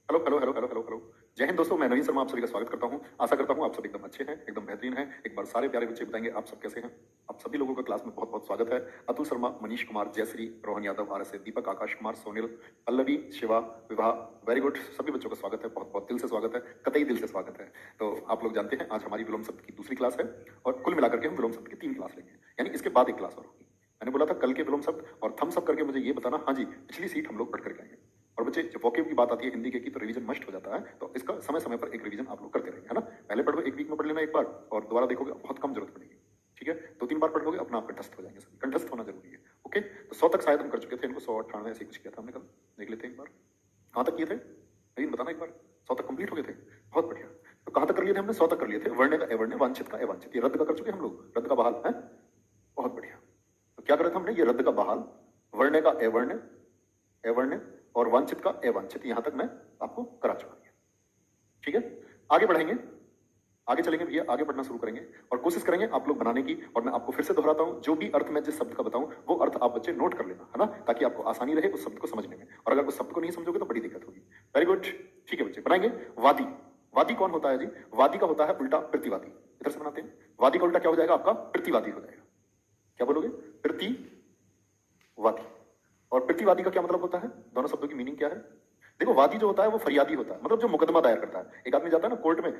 Hello hello hello hello hello hello. जय हिंद दोस्तों, मैं नवीन शर्मा आप सभी का स्वागत करता हूं। आशा करता हूं आप सब एकदम अच्छे हैं, एकदम बेहतरीन हैं। एक बार सारे प्यारे बच्चे बताएंगे आप सब कैसे हैं। आप सभी लोगों का क्लास में बहुत बहुत स्वागत है। Atul Sharma, Manish Kumar, Jayashree, Rohan Yadav, R S A, Deepak, Akash Kumar, Sonil, Pallavi, Shiva, विवाह, वेरी गुड। सभी बच्चों का स्वागत है, बहुत बहुत दिल से स्वागत है, कतई दिल से स्वागत है। तो आप लोग जानते हैं आज हमारी विलोम शब्द की दूसरी क्लास है और कुल मिलाकर के हम विलोम शब्द की 3 क्लास लेंगे, यानी इसके बाद एक क्लास और होगी। मैंने बोला था कल के विलोम शब्द और थम्स अप करके मुझे ये बताना, हाँ जी पिछली सीट हम लोग पढ़ करके आएंगे। और बच्चे जब वोकेब की बात आती है हिंदी के की तो रिवीजन मस्ट हो जाता है, तो इसका समय समय पर एक रिवीजन आप लोग करते रहेंगे, है ना। पहले पढ़ो, एक वीक में पढ़ लेना एक बार, और दोबारा देखोगे बहुत कम जरूरत पड़ेगी। ठीक है, 2-3 बार पढ़ लोगे अपना आप कंठस्थ हो जाएंगे, सभी कंठस्थ होना जरूरी है। ओके, तो 100 तक शायद हम कर चुके थे, इनको 198 ऐसे कुछ किया था हमने कल, देख लेते हैं एक बार कहाँ तक किए थे। लेकिन बताना एक बार, 100 तक कंप्लीट हो गए थे, बहुत बढ़िया। तो कहाँ तक कर लिए थे हमने? 100 तक कर लिए थे। वर्ण का अवर्ण, वांछित का अवांछित, ये रद्द का कर चुके हम लोग, रद्द का बहाल है, बहुत बढ़िया। तो क्या करा था हमने? ये रद्द का बहाल, वर्ण का अवर्ण, अवर्ण और वांछित का अवांछित, यहां तक मैं आपको करा चुका हूं। ठीक है, आगे बढ़ेंगे, आगे चलेंगे भैया, आगे बढ़ना शुरू करेंगे और कोशिश करेंगे आप लोग बनाने की। और मैं आपको फिर से दोहराता हूं, जो भी अर्थ मैं जिस शब्द का बताऊं वो अर्थ आप बच्चे नोट कर लेना, है ना, ताकि आपको आसानी रहे उस शब्द को समझने में। और अगर उस शब्द को नहीं समझोगे तो बड़ी दिक्कत होगी। वेरी गुड, ठीक है बच्चे, बनाएंगे। वादी, वादी कौन होता है जी? वादी का होता है उल्टा प्रतिवादी। इधर से बनाते हैं, वादी का उल्टा क्या हो जाएगा आपका? प्रतिवादी हो जाएगा। क्या बोलोगे? प्रतिवादी। और प्रतिवादी का क्या मतलब होता है? दोनों शब्दों की मीनिंग क्या है? देखो, वादी जो होता है वो फरियादी होता है, मतलब जो मुकदमा दायर करता है। एक आदमी जाता है ना कोर्ट में,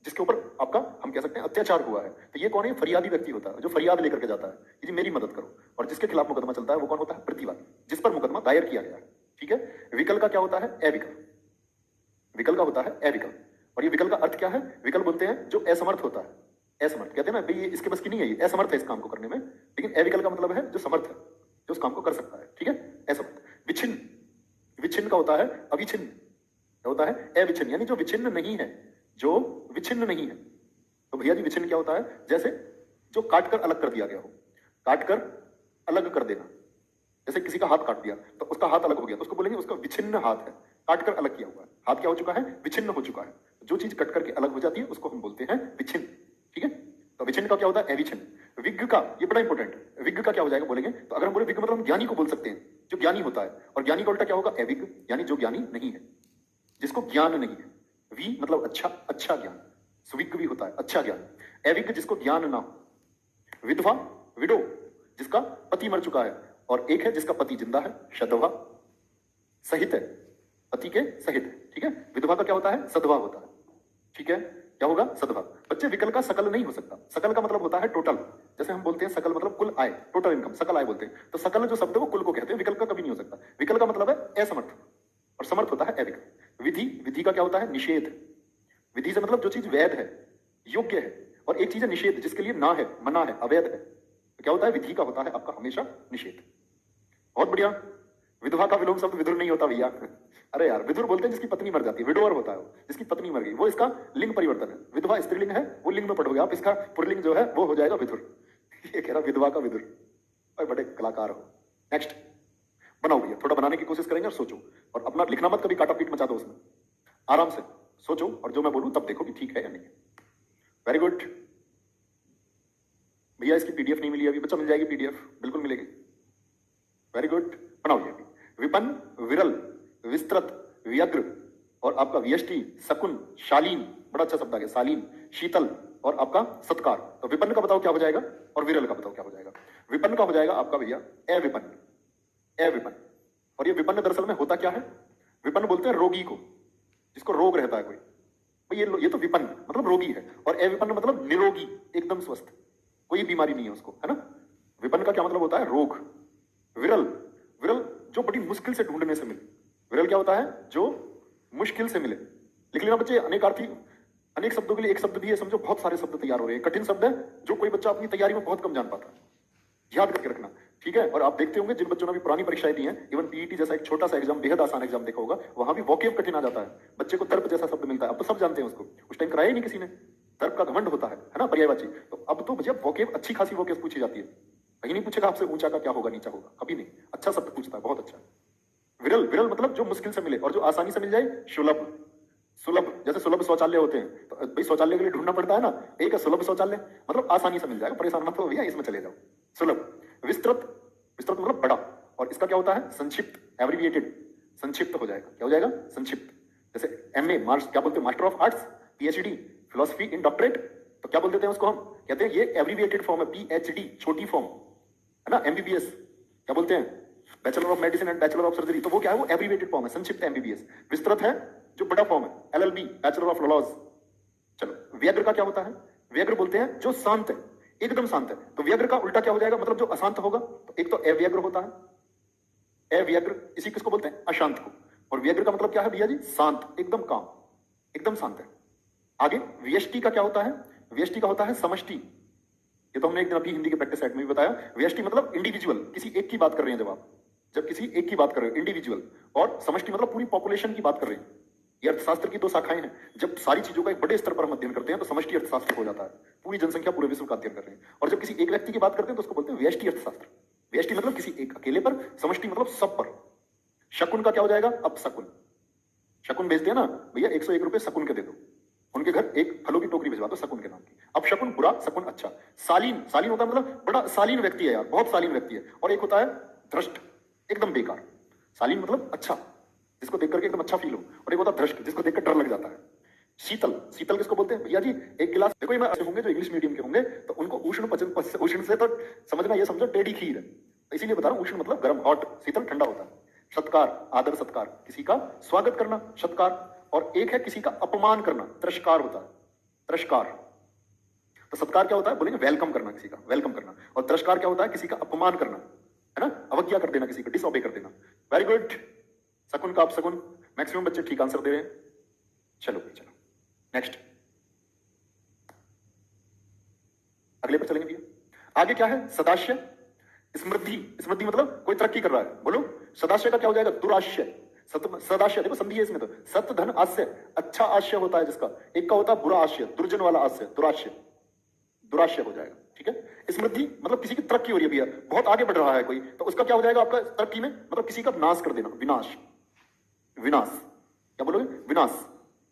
जिसके ऊपर आपका हम कह सकते हैं अत्याचार हुआ है, तो ये कौन है? फरियादी व्यक्ति होता है, जो फरियाद लेकर के जाता है कि जी मेरी मदद करो। और जिसके खिलाफ मुकदमा चलता है वो कौन होता है? प्रतिवादी, जिस पर मुकदमा दायर किया गया है। ठीक है, विकल का क्या होता है? अविकल। विकल का होता है अविकल। और ये विकल का अर्थ क्या है? विकल बोलते हैं जो असमर्थ होता है। असमर्थ कहते हैं ना भाई, ये इसके बस की नहीं है, ये असमर्थ है इस काम को करने में। लेकिन अविकल का मतलब है जो समर्थ है, जो उस काम को कर सकता है। ठीक है, असमर्थ। विच्छिन्न, विच्छिन्न का होता है अविच्छिन्न, क्या होता है? अविच्छिन्न, यानी जो विच्छिन्न नहीं है, जो विच्छिन्न नहीं है। तो भैया जी विच्छिन्न क्या होता है? जैसे जो काट कर अलग कर दिया गया हो, काट कर अलग कर देना। जैसे किसी का हाथ काट दिया तो उसका हाथ अलग हो गया, तो उसको बोलेंगे उसका विच्छिन्न हाथ है, काट कर अलग किया हुआ है। हाथ क्या हो चुका है? विच्छिन्न हो चुका है। जो चीज कट करके अलग हो जाती है उसको हम बोलते हैं विच्छिन्न। ठीक है, तो विच्छिन्न का क्या होता है? अविच्छिन्न। विज्ञ का, ये बड़ा इंपॉर्टेंट है, विज्ञ का क्या हो जाएगा बोलेंगे? तो अगर हम बोले विज्ञ मतलब हम ज्ञानी को बोल सकते हैं, जो ज्ञानी होता है। और ज्ञानी का उल्टा क्या होगा? अविज्ञ, यानी जो ज्ञानी नहीं है, जिसको ज्ञान नहीं है। वी मतलब अच्छा, अच्छा ज्ञान, सुविज्ञ भी होता है अच्छा ज्ञान। अविज्ञ जिसको ज्ञान ना हो। विधवा, विडो, जिसका पति मर चुका है, और एक है जिसका पति जिंदा है, शधवा। सहित है, पति के सहित है। ठीक है, विधवा का क्या होता है? सधवा होता है। ठीक है, क्या होगा? सधवा। बच्चे विकल का सकल नहीं हो सकता। सकल का मतलब होता है टोटल, जैसे हम बोलते हैं सकल मतलब कुल आय, टोटल इनकम, सकल आय बोलते हैं। तो सकल जो शब्द है वो कुल को कहते हैं, विकल का कभी नहीं हो सकता। विकल का मतलब है असमर्थ, और समर्थ होता है अविकल। विधि, विधि का क्या होता है? निषेध। विधि से मतलब जो चीज वैध है, योग्य है, और एक चीज है निषेध, जिसके लिए ना है, मना है, अवैध है। तो क्या होता है? विधि का होता है आपका हमेशा निषेध। बहुत बढ़िया। विधवा का विलोम शब्द विदुर नहीं होता भैया। अरे यार, विदुर बोलते हैं जिसकी पत्नी मर जाती है, विडोअर होता है वो, जिसकी पत्नी मर गई, वो इसका लिंग परिवर्तन है। विधवा स्त्रीलिंग है, वो लिंग में पढ़ोगे आप, इसका पुरलिंग जो है वो हो जाएगा विदुर। ये कह रहा विधवा का विदुर, भाई बड़े कलाकार हो। नेक्स्ट बनाओ भैया, थोड़ा बनाने की कोशिश करेंगे और सोचो, और अपना लिखना मत कभी काटा पीट मचा दो उसमें, आराम से सोचो और जो मैं बोलूं तब देखो कि ठीक है या नहीं। वेरी गुड भैया, इसकी पीडीएफ नहीं मिली अभी, बच्चा मिल जाएगी पीडीएफ, बिल्कुल मिलेगी। वेरी गुड, बनाओ ये भी। विपन्न, विरल, विस्तृत, व्यग्र, और आपका व्यष्टि, शकुन, शालीन, बड़ा अच्छा शब्द आ गया, शालीन, शीतल, और आपका सत्कार। तो विपन्न का बताओ क्या हो जाएगा, और विरल का बताओ क्या हो जाएगा। विपन्न का हो जाएगा आपका भैया अविपन्न, अविपन्न। और ये विपन्न दरअसल में होता क्या है? विपन्न बोलते हैं रोगी को, जिसको रोग रहता है कोई, भाई ये तो विपन्न मतलब रोगी है, और अविपन्न मतलब निरोगी, एकदम स्वस्थ, कोई बीमारी नहीं है उसको, है ना। विपन्न का क्या मतलब होता है? रोग। विरल, विरल जो बड़ी मुश्किल से ढूंढने से मिले। विरल क्या होता है? जो मुश्किल से मिले। लिख लेना बच्चे, अनेकार्थी, अनेक शब्दों के लिए एक शब्द भी है, समझो बहुत सारे शब्द तैयार हो रहे हैं। कठिन शब्द है जो कोई बच्चा अपनी तैयारी में बहुत कम जान पाता है, याद करके रखना। ठीक है, और आप देखते होंगे जिन बच्चों ने भी पुरानी परीक्षाएं दी हैं, इवन पीईटी जैसा एक छोटा सा एग्जाम, बेहद आसान एग्जाम देखा होगा, वहां भी वोकेब कठिन आ जाता है, बच्चे को तर्क जैसा शब्द मिलता है। अब तो सब जानते हैं उसको, उस टाइम कराया ही नहीं किसी ने। तर्क का घमंड होता है ना, पर्यायवाची। तो अब तो भैया वोकेब, अच्छी खासी वोकेब पूछी जाती है। कहीं नहीं पूछेगा आपसे ऊंचा का क्या होगा, नीचा होगा, कभी नहीं। अच्छा शब्द पूछता है, बहुत अच्छा। विरल, विरल मतलब जो मुश्किल से मिले और जो आसानी से मिल जाए। सुलभ, सुलभ जैसे सुलभ शौचालय होते हैं, तो भाई शौचालय के लिए ढूंढना पड़ता है ना, एक है सुलभ शौचालय, मतलब आसानी से मिल जाएगा, परेशान मत हो भैया, इसमें चले जाओ। सुलभ। विस्तृत, विस्तृत मतलब बड़ा, और इसका क्या होता है? संक्षिप्त, एब्रिविएटेड। संक्षिप्त हो जाएगा। क्या हो जाएगा? संक्षिप्त। जैसे एमए मार्क्स क्या बोलते हैं? Master of arts, PhD, philosophy in doctorate, तो क्या बोल देते हैं उसको? हम कहते हैं ये एब्रिविएटेड फॉर्म है, पीएचडी छोटी फॉर्म है ना। एमबीबीएस क्या बोलते हैं? Bachelor of medicine and bachelor of surgery, तो वो क्या है? वो एब्रिविएटेड फॉर्म है, संक्षिप्त एमबीबीएस। विस्तृत है जो बड़ा फॉर्म है, एलएलबी, बैचलर ऑफ लॉज। चलो, व्यग्र का क्या होता है? व्यग्र बोलते हैं जो शांत है, एकदम शांत है। तो व्यग्र का उल्टा क्या हो जाएगा? मतलब जो अशांत होगा। तो एक तो अव्यग्र होता है, अव्यग्र इसी किसको बोलते हैं? अशांत को। और व्यग्र का मतलब क्या है भैया जी? शांत, एकदम काम, एकदम शांत है। आगे व्यष्टि का क्या होता है? व्यष्टि का होता है समष्टि। ये तो हमने एक दिन अभी हिंदी के प्रैक्टिस सेट में भी बताया। व्यष्टि मतलब इंडिविजुअल, किसी एक की बात कर रहे हैं जब किसी एक की बात कर रहे हो, इंडिविजुअल। और समष्टि मतलब पूरी पॉपुलेशन की बात कर रहे हैं। ये अर्थशास्त्र की दो शाखाएं हैं। जब सारी चीजों का एक बड़े स्तर पर हम अध्ययन करते हैं तो समष्टि अर्थशास्त्र हो जाता है। पूरी जनसंख्या, पूरे विश्व का अध्ययन कर रहे हैं। और जब किसी एक व्यक्ति की बात करते हैं तो उसको बोलते हैं व्यष्टि अर्थशास्त्र। व्यष्टि मतलब किसी एक अकेले पर, समष्टि मतलब सब पर। शकुन का क्या हो जाएगा? अब शकुन। शकुन भेजते हैं ना भैया, 101 रुपए शकुन के दे दो, उनके घर एक फलों की टोकरी भिजवा दो शकुन के नाम की। अब शकुन बुरा, शकुन अच्छा। शालीन, शालीन होता है मतलब बड़ा शालीन व्यक्ति है यार, बहुत शालीन व्यक्ति है। और एक होता है भ्रष्ट, एकदम बेकार। शालीन मतलब अच्छा, जिसको देख करके एकदम अच्छा फील हो। और एक होता है भ्रष्ट, जिसको देखकर डर लग जाता है। शीतल, शीतल किसको बोलते हैं भैया जी? एक गिलास, देखो ये मैं ऐसे होंगे जो इंग्लिश मीडियम के होंगे तो उनको उष्ण पचन, उष्ण से तो समझना, ये समझो टेढ़ी खीर है, तो इसीलिए बता रहा हूं। उष्ण मतलब गर्म, हॉट, शीतल ठंडा होता है। सत्कार, आदर सत्कार, किसी का स्वागत करना, सत्कार। और एक है किसी का अपमान करना, तिरस्कार होता है, तिरस्कार। तो सत्कार क्या होता है? बोलेंगे वेलकम करना, किसी का वेलकम करना। और तिरस्कार क्या होता है? किसी का अपमान करना, है ना, अवज्ञा कर देना, किसी का डिसओबे कर देना। वेरी गुड, शकुन का अपशकुन। मैक्सिमम बच्चे ठीक आंसर दे रहे हैं। चलो भाई, चलो नेक्स्ट, अगले पर चलेंगे भैया। आगे क्या है? सदाश्य, समृद्धि। समृद्धि मतलब कोई तरक्की कर रहा है, बोलो। सदाशय का क्या हो जाएगा? दुराशय। सदाशय देखो संधि है इसमें, तो सत धन आश्य, अच्छा आशय होता है जिसका। एक का होता है बुरा आशय, दुर्जन वाला आशय, दुराशय, दुराशय हो जाएगा। ठीक है। समृद्धि मतलब किसी की तरक्की हो रही है भैया, बहुत आगे बढ़ रहा है कोई, तो उसका क्या हो जाएगा आपका तरक्की में? मतलब किसी का नाश कर देना, विनाश, विनाश। क्या बोलोगे? विनाश।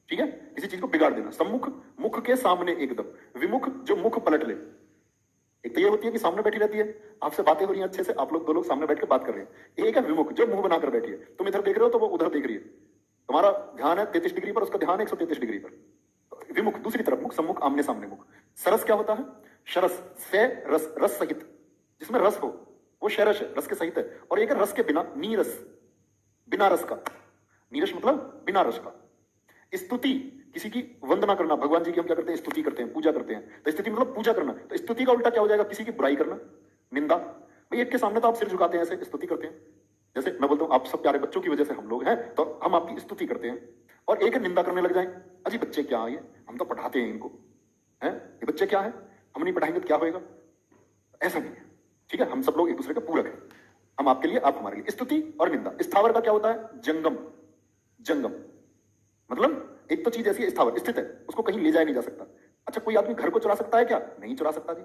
ठीक है, किसी चीज को बिगाड़ देना। सम्मुख, मुख के सामने एकदम। विमुख, जो मुख पलट ले। एक तो ये होती है कि सामने बैठी रहती है, आपसे बातें हो रही हैं अच्छे से, आप लोग दो लोग सामने बैठ के बात कर रहे हैं। एक है विमुख, जो मुंह बनाकर बैठी है, तुम इधर देख रहे हो तो वो उधर देख रही है, तुम्हारा ध्यान है 33 डिग्री पर, उसका ध्यान है 133 डिग्री पर। तो विमुख, दूसरी तरफ मुख, सम्मुख, आमने सामने मुख। सरस क्या होता है? शरस, से रस, रस सहित, जिसमें रस हो वो शरस है, रस के सहित है। और एक है रस के बिना, नीरस, बिना रस का। नीरस मतलब बिना रस का। स्तुति, किसी की वंदना करना, भगवान जी की हम क्या करते हैं? स्तुति करते हैं, पूजा करते हैं। तो स्तुति मतलब पूजा करना। तो स्तुति का उल्टा क्या हो जाएगा? किसी की बुराई करना, निंदा। भाई एक के सामने तो आप सिर झुकाते हैं, ऐसे स्तुति करते हैं। जैसे मैं बोलता हूँ आप सब प्यारे बच्चों की वजह से हम लोग हैं, तो हम आपकी स्तुति करते हैं। और एक निंदा करने लग जाए, अजी बच्चे क्या है ये, हम तो पढ़ाते हैं इनको, हैं ये बच्चे क्या है, हम नहीं पढ़ाएंगे तो क्या होएगा? ऐसा नहीं है। ठीक है, हम सब लोग एक दूसरे के पूरक हैं, हम आपके लिए, आप हमारे लिए। स्तुति और निंदा। स्थावर का क्या होता है? जंगम, जंगम मतलब एक तो चीज ऐसी है स्थावर, स्थित है, उसको कहीं ले जाया नहीं जा सकता। अच्छा, कोई आदमी घर को चुरा सकता है क्या? नहीं चुरा सकता जी,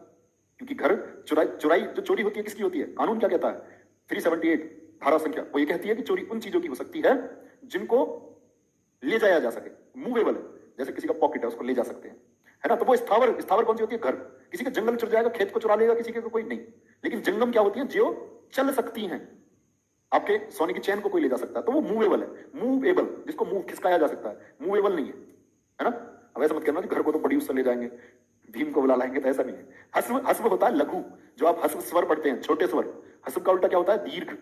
क्योंकि घर चुराई जो चोरी होती है किसकी होती है? कानून क्या कहता है? 378 धारा संख्या, वो ये कहती है कि चोरी उन चीजों की हो सकती है जिनको ले जाया जा सके, मूवेबल है। जैसे किसी का पॉकेट है, उसको ले जा सकते हैं, है ना। तो वो स्थावर, स्थावर कौन सी होती है? घर। किसी का जंगल चुर जाएगा, खेत को चुरा लेगा किसी के, कोई नहीं। लेकिन जंगम क्या होती है? जो चल सकती हैं। आपके सोने की चैन को कोई ले जा सकता है, तो वो मूवेबल है, मूवेबल, जिसको मूव खिसकाया जा सकता है, मूवेबल नहीं है ना। अब ऐसा मत करना कि घर को तो बड़ी उससे ले जाएंगे, भीम को बुला लाएंगे, तो ऐसा नहीं है। हस्व, हस्व होता है लघु, जो आप हस्व स्वर पढ़ते हैं, छोटे स्वर। हस्व का उल्टा क्या होता है? दीर्घ।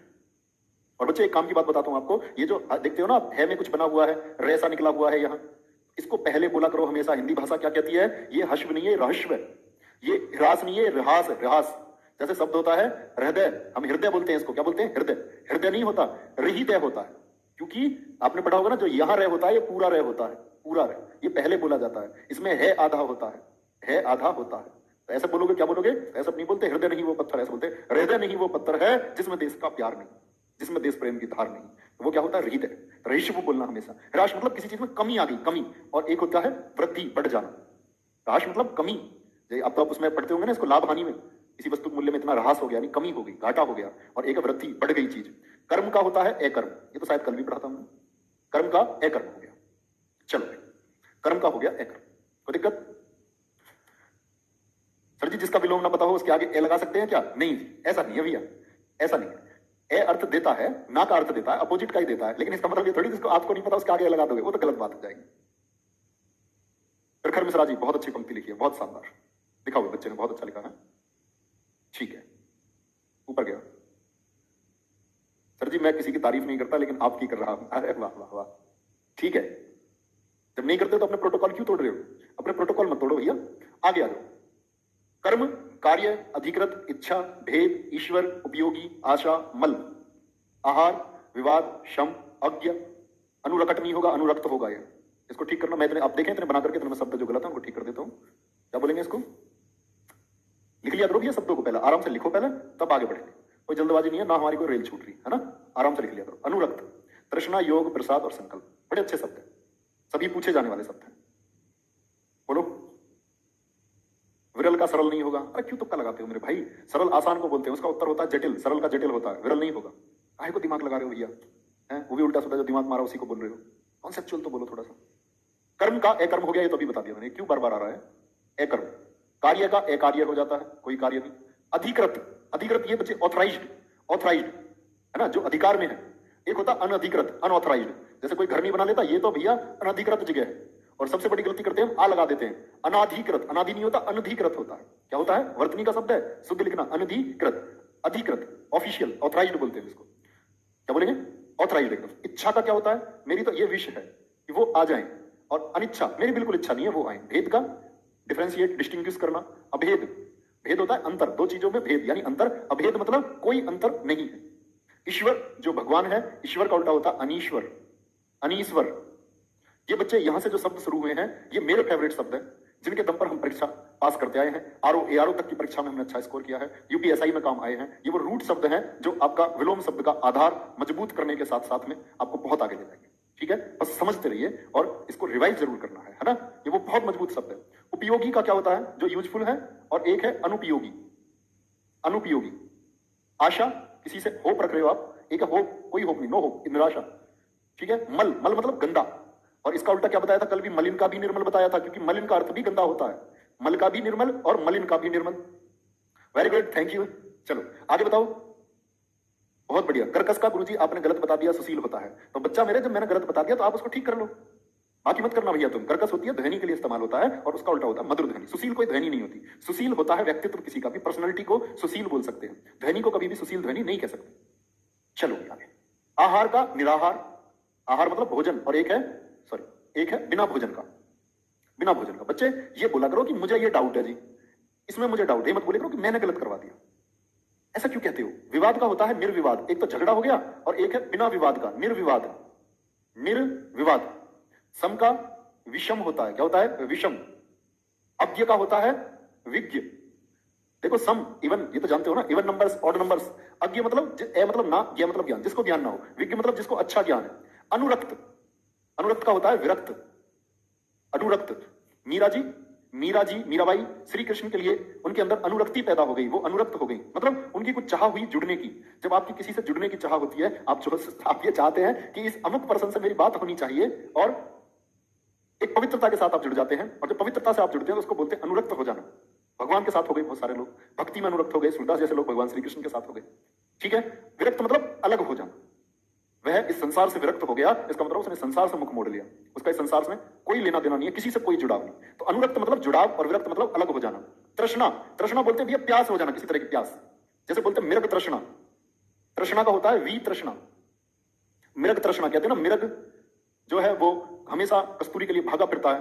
और बच्चे एक काम की बात बताता हूं आपको, ये जो देखते हो ना आप, है में कुछ बना हुआ है, रेसा निकला हुआ है यहाँ, इसको पहले बोला करो हमेशा। हिंदी भाषा क्या कहती है? ये हश्व नहीं है, रहस्व है। ये ह्रास नहीं है, ह्रास है, ह्रास। जैसे शब्द होता है हृदय, हम हृदय बोलते हैं, इसको क्या बोलते हैं? हृदय। हृदय नहीं होता, हृदय होता है, क्योंकि आपने पढ़ा होगा ना, जो यहां रह होता है, ये पूरा रह होता है, पूरा रह, ये पहले बोला जाता है। इसमें है आधा होता है आधा होता है। तो ऐसे बोलोगे, क्या बोलोगे? ऐसा नहीं बोलते हृदय नहीं वो पत्थर, ऐसे बोलते हृदय नहीं वो पत्थर है जिसमें देश का प्यार नहीं, जिसमें देश प्रेम की धार नहीं। तो वो क्या होता है? हृदय। रहिष्व बोलना हमेशा। ह्रास मतलब किसी चीज में कमी आ गई, कमी। और एक होता है वृद्धि, बढ़ जाना। ह्रास मतलब कमी। अब तो आप उसमें पढ़ते होंगे ना इसको, लाभ हानि में, किसी वस्तु मूल्य में इतना ह्रास हो गया, यानी कमी हो गई, घाटा हो गया। और एक वृद्धि, बढ़ गई चीज। कर्म का होता है अकर्म, ये तो शायद कल भी पढ़ाता हूं। कर्म का अकर्म हो गया। चलो, कर्म का हो गया अकर्म, कोई दिक्कत? सर जी जिसका विलोम ना पता हो उसके आगे ए लगा सकते हैं क्या? नहीं, ऐसा नहीं है भैया, ऐसा नहीं है। ए अर्थ देता है, ना का अर्थ देता है, अपोजिट का ही देता है, लेकिन इसका मतलब ये थोड़ी जिसको आपको नहीं पता उसका आगे लगा दोगे, वो तो गलत बात हो जाएगी। प्रखर मिश्रा जी बहुत अच्छी पंक्ति लिखी है, बहुत शानदार लिखा हुआ, बच्चे ने बहुत अच्छा लिखा है। ठीक है, ऊपर गया। सर जी मैं किसी की तारीफ नहीं करता, लेकिन आपकी कर रहा हूं। अरे वाह वाह वाह, ठीक है। जब नहीं करते तो अपने प्रोटोकॉल क्यों तोड़ रहे हो? अपने प्रोटोकॉल मत तोड़ो भैया, आगे आ जाओ। कर्म, कार्य, अधिकृत, इच्छा, भेद, ईश्वर, उपयोगी, आशा, मल, आहार, विवाद, शम, अज्ञ, अनुरकट नहीं होगा, अनुरक्त होगा। ये इसको ठीक करना, मैं इतने आप देखें इतने बना करके, इतने मैं शब्द जो गलत है उनको ठीक कर देता हूं। क्या बोलेंगे इसको? लिख लिया करो भैया शब्दों को, पहले आराम से लिखो, पहले तब आगे बढ़ेंगे। कोई जल्दबाजी नहीं है ना, हमारी कोई रेल छूट रही है ना, आराम से लिख लिया करो। अनुरक्त, तृष्णा, योग, प्रसाद और संकल्प, बड़े अच्छे शब्द हैं, सभी पूछे जाने वाले शब्द हैं। बोलो। विरल का सरल नहीं होगा। अरे क्यों तुक्का लगाते हो मेरे भाई? सरल आसान को बोलते हैं, उसका उत्तर होता है जटिल, सरल का जटिल होता है, विरल नहीं होगा। काहे को दिमाग लगा रहे हो भैया? हैं, वो भी उल्टा सुल्टा जो दिमाग मारा उसी को बोल रहे हो। कॉन्सेप्चुअल तो बोलो थोड़ा सा। कर्म का अकर्म हो गया, ये तो अभी बता दिया मैंने, क्यों बार बार आ रहा है अकर्म। कार्य का अकार्य हो जाता है, कोई कार्य नहीं। अधिकृत, अधिकृत ये बच्चे ऑथराइज्ड, ऑथराइज्ड है ना, जो अधिकार में है। एक होता अनअधिकृत, अनऑथराइज्ड। जैसे कोई घर नहीं बना लेता, ये तो भैया अनधिकृत जगह है। और सबसे बड़ी गलती करते हैं, आ लगा देते हैं। अनाधिकृत, अनादि नहीं होता, अनधिकृत होता है। क्या होता है? वर्तनी का शब्द है, शुद्ध लिखना। अनधिकृत, अधिकृत, ऑफिशियल, ऑथराइज्ड बोलते हैं इसको। क्या बोलेंगे? ऑथराइज्ड एकदम। इच्छा का क्या होता है? मेरी तो ये विश है कि वो आ जाए, और अनिच्छा, मेरी बिल्कुल इच्छा नहीं है वो आए। भेद का डिफरेंशिएट, डिस्टिंग्विश करना। अभेद, भेद होता है अंतर, दो चीजों में भेद यानी अंतर। अभेद मतलब कोई अंतर नहीं है। ईश्वर, जो भगवान है, ईश्वर का उल्टा होता है अनीश्वर, अनीश्वर। ये बच्चे यहां से जो शब्द शुरू हुए हैं, ये मेरे फेवरेट शब्द हैं, जिनके दम पर हम परीक्षा पास करते आए हैं। आरओ एआरओ तक की परीक्षा में हमने अच्छा स्कोर किया है, यूपीएसआई में काम आए हैं। ये वो रूट शब्द हैं जो आपका विलोम शब्द का आधार मजबूत करने के साथ साथ में आपको बहुत आगे ले जाएंगे। ठीक है, बस समझते रहिए और इसको रिवाइज जरूर करना है ना। ये वो बहुत मजबूत शब्द है। उपयोगी का क्या होता है? जो यूजफुल है, और एक है अनुपयोगी, अनुपयोगी। आशा, किसी से होप रख रहे हो आप, एक है होप, कोई होप नहीं, नो होप, निराशा। ठीक है। मल, मल मतलब गंदा, और इसका उल्टा क्या बताया था कल भी? मलिन का भी निर्मल बताया था, क्योंकि मलिन का अर्थ भी गंदा होता है। मल का भी निर्मल और मलिन का भी निर्मल। Very good, thank you. चलो आगे बताओ। बहुत बढ़िया। कर्कश का गुरुजी आपने गलत बता दिया, सुशील होता है। तो बच्चा मेरे, जब मैंने गलत बता दिया तो आप उसको ठीक कर लो, बाकी मत करना भैया तुम। कर्कश होती है ध्वनि के लिए इस्तेमाल होता है, और उसका उल्टा होता है मधुर ध्वनि। सुशील कोई ध्वनि नहीं होती। सुशील होता है व्यक्तित्व किसी का भी, पर्सनैलिटी को सुशील बोल सकते हैं, ध्वनि को कभी भी सुशील ध्वनि नहीं कह सकते। चलो आगे। आहार का निराहार, आहार मतलब भोजन, और एक है सॉरी एक है बिना भोजन का, बिना भोजन का। बच्चे ये बोला करो कि मुझे ये डाउट है जी, इसमें मुझे डाउट है, मत बोले करो कि मैंने गलत करवा दिया। ऐसा क्यों कहते हो? विवाद का होता है निर्विवाद, एक तो झगड़ा हो गया, और एक है बिना विवाद का निर्विवाद, निर्विवाद। सम का विषम होता है, क्या होता है? विषम। अज्ञ का होता है विज्ञ। देखो सम, इवन, ये तो जानते हो ना, इवन नंबर्स, ऑड नंबर्स। अज्ञ मतलब ए मतलब ना, ज्ञ मतलब ज्ञान, जिसको ज्ञान ना हो। विज्ञ मतलब जिसको अच्छा ज्ञान है। अनुरक्त, अनुरक्त का होता है विरक्त, अनुरक्त। मीरा जी, मीरा जी, मीराबाई, श्री कृष्ण के लिए उनके अंदर अनुरक्ति पैदा हो गई, वो अनुरक्त हो गई, मतलब उनकी कुछ चाह हुई जुड़ने की। जब आपकी किसी से जुड़ने की चाह होती है, आप ये चाहते हैं कि इस अमुक पर्सन से मेरी बात होनी चाहिए, और एक पवित्रता के साथ आप जुड़ जाते हैं, और जब पवित्रता से आप जुड़ते हैं तो उसको बोलते हैं अनुरक्त हो जाना। भगवान के साथ हो गए बहुत सारे लोग, भक्ति में अनुरक्त हो गए, सूरदास जैसे लोग भगवान श्री कृष्ण के साथ हो गए। ठीक है। विरक्त मतलब अलग हो जाना। वह इस संसार से विरक्त हो गया, इसका मतलब उसने संसार से मुख मोड़ लिया, उसका इस संसार में कोई लेना देना नहीं है, किसी से कोई जुड़ाव नहीं। तो अनुरक्त मतलब जुड़ाव, और विरक्त मतलब अलग हो जाना। तृष्णा, तृष्णा बोलते हैं भैया प्यास हो जाना, किसी तरह की प्यास। जैसे बोलते हैं मृग तृष्णा, तृष्णा का होता है वी तृष्णा। मृग तृष्णा कहते हैं ना, मृग जो है वो हमेशा कस्तूरी के लिए भागा फिरता है,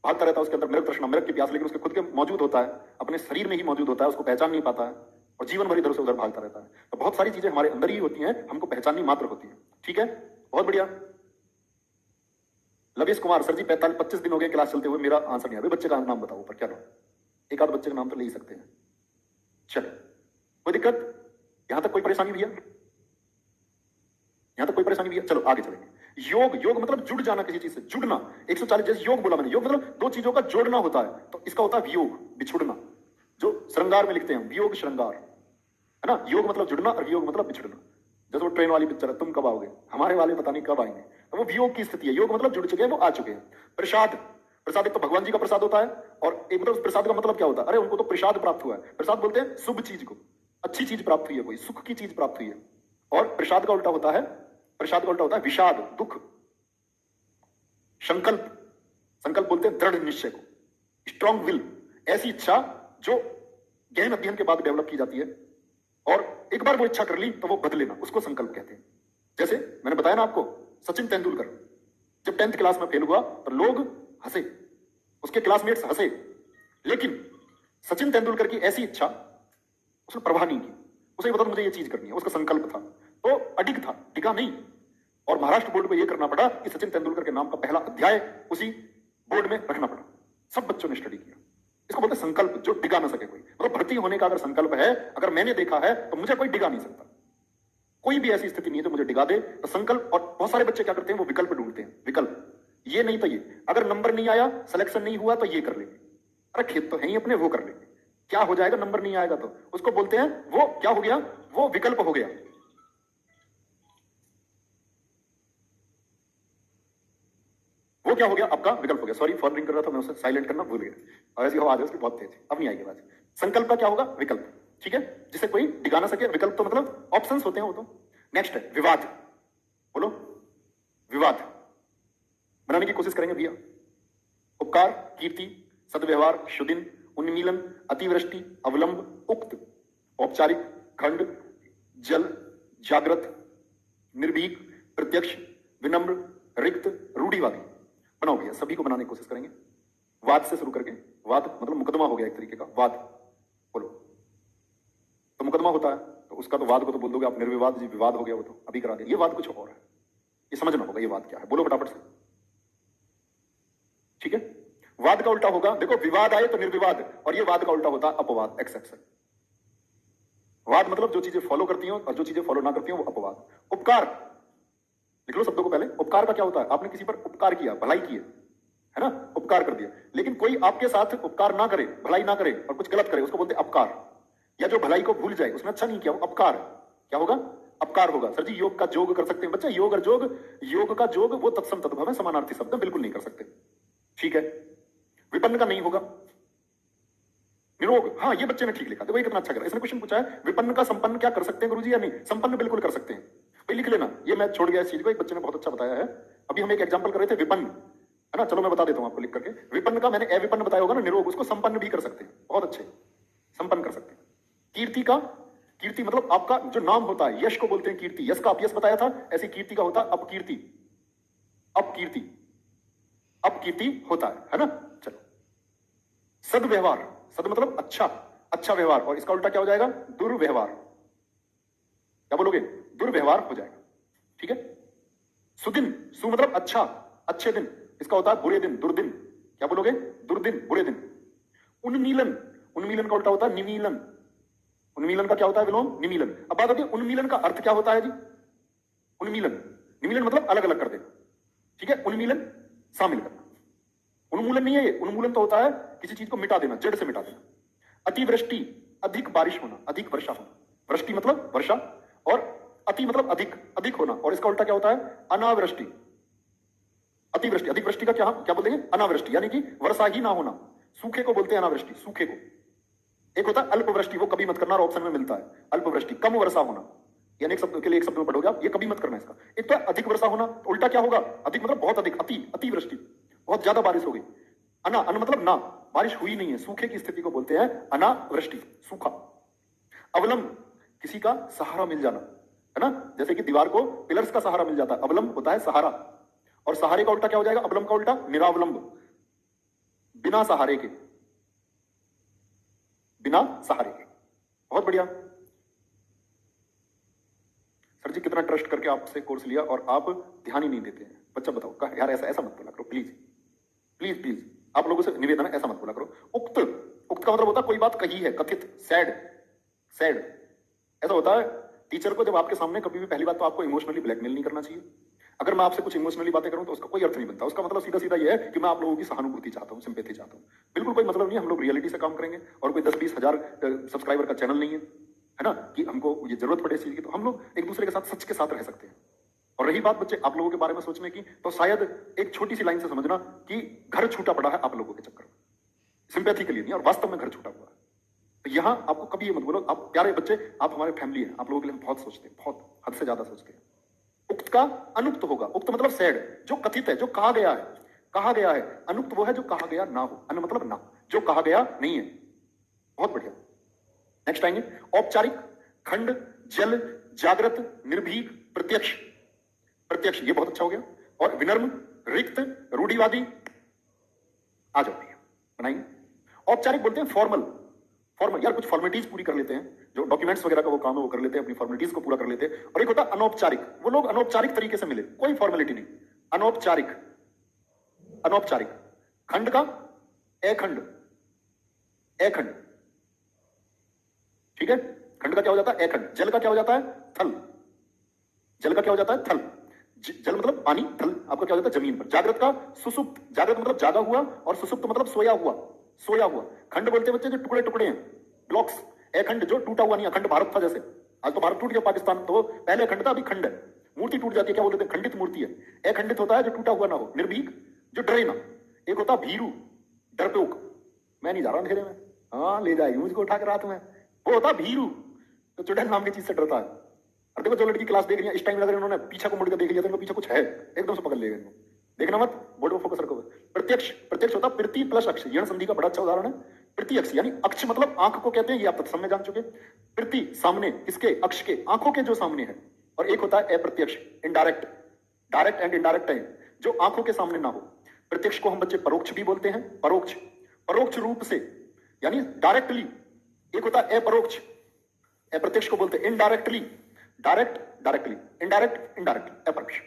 भागता रहता है, उसके अंदर मृग तृष्णा, मृग की प्यास, लेकिन उसके खुद के मौजूद होता है, अपने शरीर में ही मौजूद होता है, उसको पहचान नहीं पाता है, और जीवन भर इधर से उधर भागता रहता है। तो बहुत सारी चीजें हमारे अंदर ही होती हैं, हमको पहचाननी मात्र होती है। ठीक है, बहुत बढ़िया। लवेश कुमार, सर जी 25 दिन हो गए क्लास चलते हुए, मेरा आंसर नहीं आ रहा। बच्चे का नाम बताओ पर, क्या नाम? एक आध बच्चे का नाम तो ले ही सकते हैं। चलो, कोई दिक्कत? यहां तक कोई परेशानी भैया? यहां तक कोई परेशानी भैया? चलो आगे चलेंगे। योग, योग मतलब जुड़ जाना किसी चीज से, जुड़ना। 140 जैसे योग बोला मैंने, योग मतलब दो चीजों का जोड़ना होता है, तो इसका होता है वियोग, बिछुड़ना, जो श्रृंगार में लिखते हैं, वियोग श्रृंगार, है ना। योग मतलब जुड़ना, और वियोग मतलब बिछुड़ना। जैसे वो ट्रेन वाली पिक्चर है, तुम कब आओगे, हमारे वाले पता नहीं कब आएंगे, तो वो वियोग की स्थिति है। योग मतलब जुड़ चुके हैं, वो आ चुके हैं। प्रसाद, प्रसाद एक तो भगवान जी का प्रसाद होता है, और एक मतलब प्रसाद का मतलब क्या होता है? अरे उनको तो प्रसाद प्राप्त हुआ है। प्रसाद बोलते हैं शुभ चीज को, अच्छी चीज प्राप्त हुई है, कोई सुख की चीज प्राप्त हुई है। और प्रसाद का उल्टा होता है, प्रसाद का उल्टा होता है विषाद, दुख। संकल्प, संकल्प बोलते हैं दृढ़ निश्चय को, स्ट्रॉन्ग विल, ऐसी इच्छा जो गहन अध्ययन के बाद डेवलप की जाती है और एक बार वो इच्छा कर ली तो वो बदले ना, उसको संकल्प कहते हैं। जैसे मैंने बताया ना आपको, सचिन तेंदुलकर जब 10th क्लास में फेल हुआ तो लोग हंसे, उसके क्लासमेट्स हंसे, लेकिन सचिन तेंदुलकर की ऐसी इच्छा, उसने परवाह नहीं की, उसे पता मुझे ये चीज करनी है, उसका संकल्प था, तो अडिग था, टिका नहीं। और महाराष्ट्र बोर्ड को यह करना पड़ा कि सचिन तेंदुलकर के नाम का पहला अध्याय उसी बोर्ड में रखना पड़ा। सब बच्चों ने स्टडी किया। इसको बोलते संकल्प, जो डिगा ना सके कोई। मतलब भर्ती होने का अगर संकल्प है, अगर मैंने देखा है तो मुझे कोई डिगा नहीं सकता। कोई भी ऐसी स्थिति नहीं है जो मुझे डिगा दे, तो संकल्प। और बहुत सारे बच्चे क्या करते हैं, वो विकल्प ढूंढते हैं, विकल्प, ये नहीं तो ये, अगर नंबर नहीं आया, सिलेक्शन नहीं हुआ तो ये कर लेंगे, अरे खेत तो है ही अपने, वो कर लेंगे, क्या हो जाएगा नंबर नहीं आएगा तो, उसको बोलते हैं वो क्या हो गया, वो विकल्प हो गया। वो क्या हो गया, आपका विकल्प हो गया। सॉरी, फोन रिंग कर रहा था, मैं उसे साइलेंट करना भूल गया, और ऐसी आवाज है उसकी बहुत तेज, अब नहीं आएगी आवाज। संकल्प का क्या होगा, विकल्प, ठीक है, जिसे कोई डिगा ना सके। विकल्प तो मतलब ऑप्शंस होते हैं वो तो। नेक्स्ट है विवाद, बोलो, विवाद बनाने की कोशिश करेंगे भैया। उपकार, कीर्ति, सदव्यवहार, शुदिन, उन्मीलन, अतिवृष्टि, अवलंब, उक्त, औपचारिक, खंड, जल, जागृत, निर्भीक, प्रत्यक्ष, विनम्र, रिक्त, रूढ़िवादी। बनाओ भैया, सभी को बनाने की कोशिश करेंगे। वाद से शुरू करके, वाद मतलब मुकदमा हो गया एक तरीके का, वाद बोलो। तो मुकदमा होता है तो उसका तो वाद को तो बोल दोगे आप निर्विवाद, जी विवाद हो गया वो तो अभी करा दिया। ये वाद कुछ और है, ये समझना होगा ये वाद क्या है, बोलो फटाफट से, ठीक है। वाद का उल्टा होगा, देखो विवाद आए तो निर्विवाद, और ये वाद का उल्टा होता है अपवाद, एक्सेप्शन। वाद मतलब जो चीजें फॉलो करती हो और जो चीजें फॉलो ना करती हो वो अपवाद। उपकार, लिख लो शब्दों को पहले। उपकार का क्या होता है, आपने किसी पर उपकार किया, भलाई की है ना, उपकार कर दिया। लेकिन कोई आपके साथ उपकार ना करे, भलाई ना करे और कुछ गलत करे, उसको बोलते हैं अपकार। या जो भलाई को भूल जाए, उसने अच्छा नहीं किया, वो अपकार, क्या होगा, अपकार होगा। सर जी योग का जोग कर सकते हैं बच्चा, योग और जोग, योग का जोग वो तत्सम तद्भव है, समानार्थी शब्द, बिल्कुल नहीं कर सकते, ठीक है। विपन्न का नहीं होगा। निरोग, हाँ ये बच्चे ने ठीक लिखा, देखो ये कितना अच्छा कर, इसने क्वेश्चन पूछा है विपन्न का संपन्न क्या कर सकते हैं गुरुजी या नहीं, संपन्न बिल्कुल कर सकते हैं भाई, लिख लेना। ये मैं छोड़ गया इस चीज को, एक बच्चे ने बहुत अच्छा बताया है। अभी हम एक एग्जांपल कर रहे थे विपन्न, है ना, चलो मैं बता देता हूं आपको लिख करके। विपन्न का मैंने अविपन्न बताया होगा ना, निरोग, उसको संपन्न भी कर सकते हैं, बहुत अच्छे, संपन्न कर सकते हैं। कीर्ति का, कीर्ति मतलब आपका जो नाम होता है, यश को बोलते हैं कीर्ति, यश का आप यश बताया था, ऐसी कीर्ति का होता है अपकीर्ति, अपकीर्ति, अपकीर्ति होता है ना। चलो, सदव्यवहार, सद मतलब अच्छा, अच्छा व्यवहार, और इसका उल्टा क्या हो जाएगा, दुर्व्यवहार। क्या बोलोगे, दुर्व्यवहार हो जाएगा, ठीक है। सुदिन, सु मतलब अच्छा, अच्छे दिन, इसका होता है बुरे दिन, दुर्दिन। क्या बोलोगे, दुर्दिन, बुरे दिन। उन्मीलन, उन्मीलन का उल्टा होता है निमीलन। उन्मीलन का क्या होता है विलोम, निमीलन। अब बात आती है उन्मीलन का अर्थ क्या होता है जी, उन्मीलन, निमीलन मतलब अलग अलग कर देना, ठीक है, उन्मीलन शामिल करना। उन्मूलन नहीं है ये, उन्मूलन तो होता है किसी चीज को मिटा देना, जड़ से मिटा देना। अतिवृष्टि, अधिक बारिश होना, अधिक वर्षा होना। वृष्टि मतलब वर्षा, और अति मतलब अधिक, अधिक होना, और इसका उल्टा क्या होता है, अनावृष्टि। अतिवृष्टि, अधिक वृष्टि का क्या क्या बोलते हैं, अनावृष्टि, यानी कि वर्षा ही ना होना। सूखे को बोलते हैं अनावृष्टि, सूखे को। एक होता है अल्पवृष्टि, वो कभी मत करना, और ऑप्शन में मिलता है अल्पवृष्टि, कम वर्षा होना, यानी एक शब्द के लिए एक शब्द में पढ़ोगे आप, ये कभी मत करना इसका। एक तो अधिक वर्षा होना, तो उल्टा क्या होगा, अधिक मतलब बहुत अधिक, अति, अतिवृष्टि, बहुत ज्यादा बारिश हो गई। अना, अन मतलब ना, बारिश हुई नहीं है, सूखे की स्थिति को बोलते हैं अनावृष्टि, सूखा। अवलंब, किसी का सहारा मिल जाना, है ना, जैसे कि दीवार को पिलर्स का सहारा मिल जाता है, अवलंब होता है सहारा। और सहारे का उल्टा क्या हो जाएगा, अवलंब का उल्टा निरावलंब, बिना सहारे के, बिना सहारे के। बहुत बढ़िया सर जी, कितना ट्रस्ट करके आपसे कोर्स लिया और आप ध्यान ही नहीं देते हैं। बच्चा बताओ यार, ऐसा ऐसा मत बोला करो प्लीज, प्लीज प्लीज, आप लोगों से निवेदन है, ऐसा मत बोला करो। उक्त, उक्त का मतलब होता है कोई बात कही है, कथित, सैड, सैड। ऐसा होता है टीचर को जब आपके सामने, कभी भी पहली बात तो आपको इमोशनली ब्लैकमेल नहीं करना चाहिए। अगर मैं आपसे कुछ इमोशनली बातें करूं तो उसका कोई अर्थ नहीं बनता, उसका मतलब सीधा सीधा ये है कि मैं आप लोगों की सहानुभूति चाहता हूं, सिंपैथी चाहता हूं। बिल्कुल कोई मतलब नहीं, हम लोग रियलिटी से काम करेंगे, और कोई 10-20 हजार सब्सक्राइबर का चैनल नहीं है ना, कि हमको ये जरूरत पड़े इस चीज की। तो हम लोग एक दूसरे के साथ सच के साथ रह सकते हैं। और रही बात बच्चे आप लोगों के बारे में सोचने की, तो शायद एक छोटी सी लाइन से समझना कि घर छूटा पड़ा है आप लोगों के चक्कर में, सिंपैथी के लिए नहीं, और वास्तव में घर छूटा हुआ है। तो यहां आपको कभी ये मत बोलो, आप प्यारे बच्चे, आप हमारे फैमिली हैं, आप लोगों के लिए हम बहुत सोचते हैं, बहुत। हद से ज्यादा सोचते हैं। उक्त का अनुक्त होगा, उक्त मतलब सैड, जो कथित है, जो कहा गया है, कहा गया है। अनुक्त वो है जो कहा गया ना हो, अन मतलब ना, जो कहा गया नहीं है। बहुत बढ़िया। नेक्स्ट आएंगे औपचारिक, खंड, जल, जागृत, निर्भीक, प्रत्यक्ष। प्रत्यक्ष ये बहुत अच्छा हो गया। और विनम्र, रिक्त, रूढ़िवादी। आ जाओ भैया बनाएंगे। औपचारिक बोलते हैं फॉर्मल, फॉर्मल यार कुछ फॉर्मेलिटीज पूरी कर लेते हैं, जो डॉक्यूमेंट्स वगैरह का वो काम है वो कर लेते हैं, अपनी फॉर्मेलिटीज को पूरा कर लेते हैं। और एक होता है अनौपचारिक, वो लोग अनौपचारिक तरीके से मिले, कोई फॉर्मेलिटी नहीं। अनौपचारिक, अनौपचारिक। खंड का अखंड, अखंड, ठीक है। खंड का क्या हो जाता है अखंड। जल का क्या हो जाता है थल, जल का क्या हो जाता है थल। जल मतलब पानी, थल आपका क्या हो जाता है जमीन पर। जागृत का सुसुप्त, जागृत मतलब जागा हुआ, और सुसुप्त मतलब सोया हुआ, सोया हुआ। खंड बोलते हैं बच्चे जो टुकड़े टुकड़े हैं, ब्लॉक्स। अखंड जो टूटा हुआ नहीं, अखंड भारत था जैसे, आज तो भारत टूट गया पाकिस्तान, तो पहले अखंड था अभी खंड है। मूर्ति टूट जाती है क्या बोलते हैं खंडित मूर्ति है। अखंडित होता है जो टूटा हुआ ना हो। निर्भीक जो डरे ना। एक होता भीरू, डरपोक, मैं नहीं जा रहा अंधेरे में, हाँ ले जाएगी मुझको उठा के रात में, वो होता भीरू, तो चुड़ैल नाम की चीज से डरता है। और देखो जो लड़की क्लास देख रही है इस टाइम अगर इन्होंने पीछे को मुड़ के देख लिया तो इनको पीछे कुछ है, एकदम से पकड़ लेगा इनको, देखना मत, बोर्ड में फोकस रखो। प्रत्यक्ष, प्रत्यक्ष होता प्रति प्लस अक्ष, यण संधि का बड़ा अच्छा उदाहरण है। प्रति अक्ष यानी अक्ष मतलब आंख को कहते हैं, ये आप तत्सम में जान चुके। प्रति सामने, किसके, अक्ष के, आंखों के जो सामने है। और एक होता है अप्रत्यक्ष, इनडायरेक्ट, डायरेक्ट एंड इनडायरेक्ट है, जो आंखों के सामने ना हो। प्रत्यक्ष को हम बच्चे परोक्ष भी बोलते हैं, परोक्ष, परोक्ष रूप से यानी डायरेक्टली। एक होता है अपरोक्ष, अप्रत्यक्ष को बोलते हैं indirectly, direct directly, indirect indirectly, अपरोक्ष।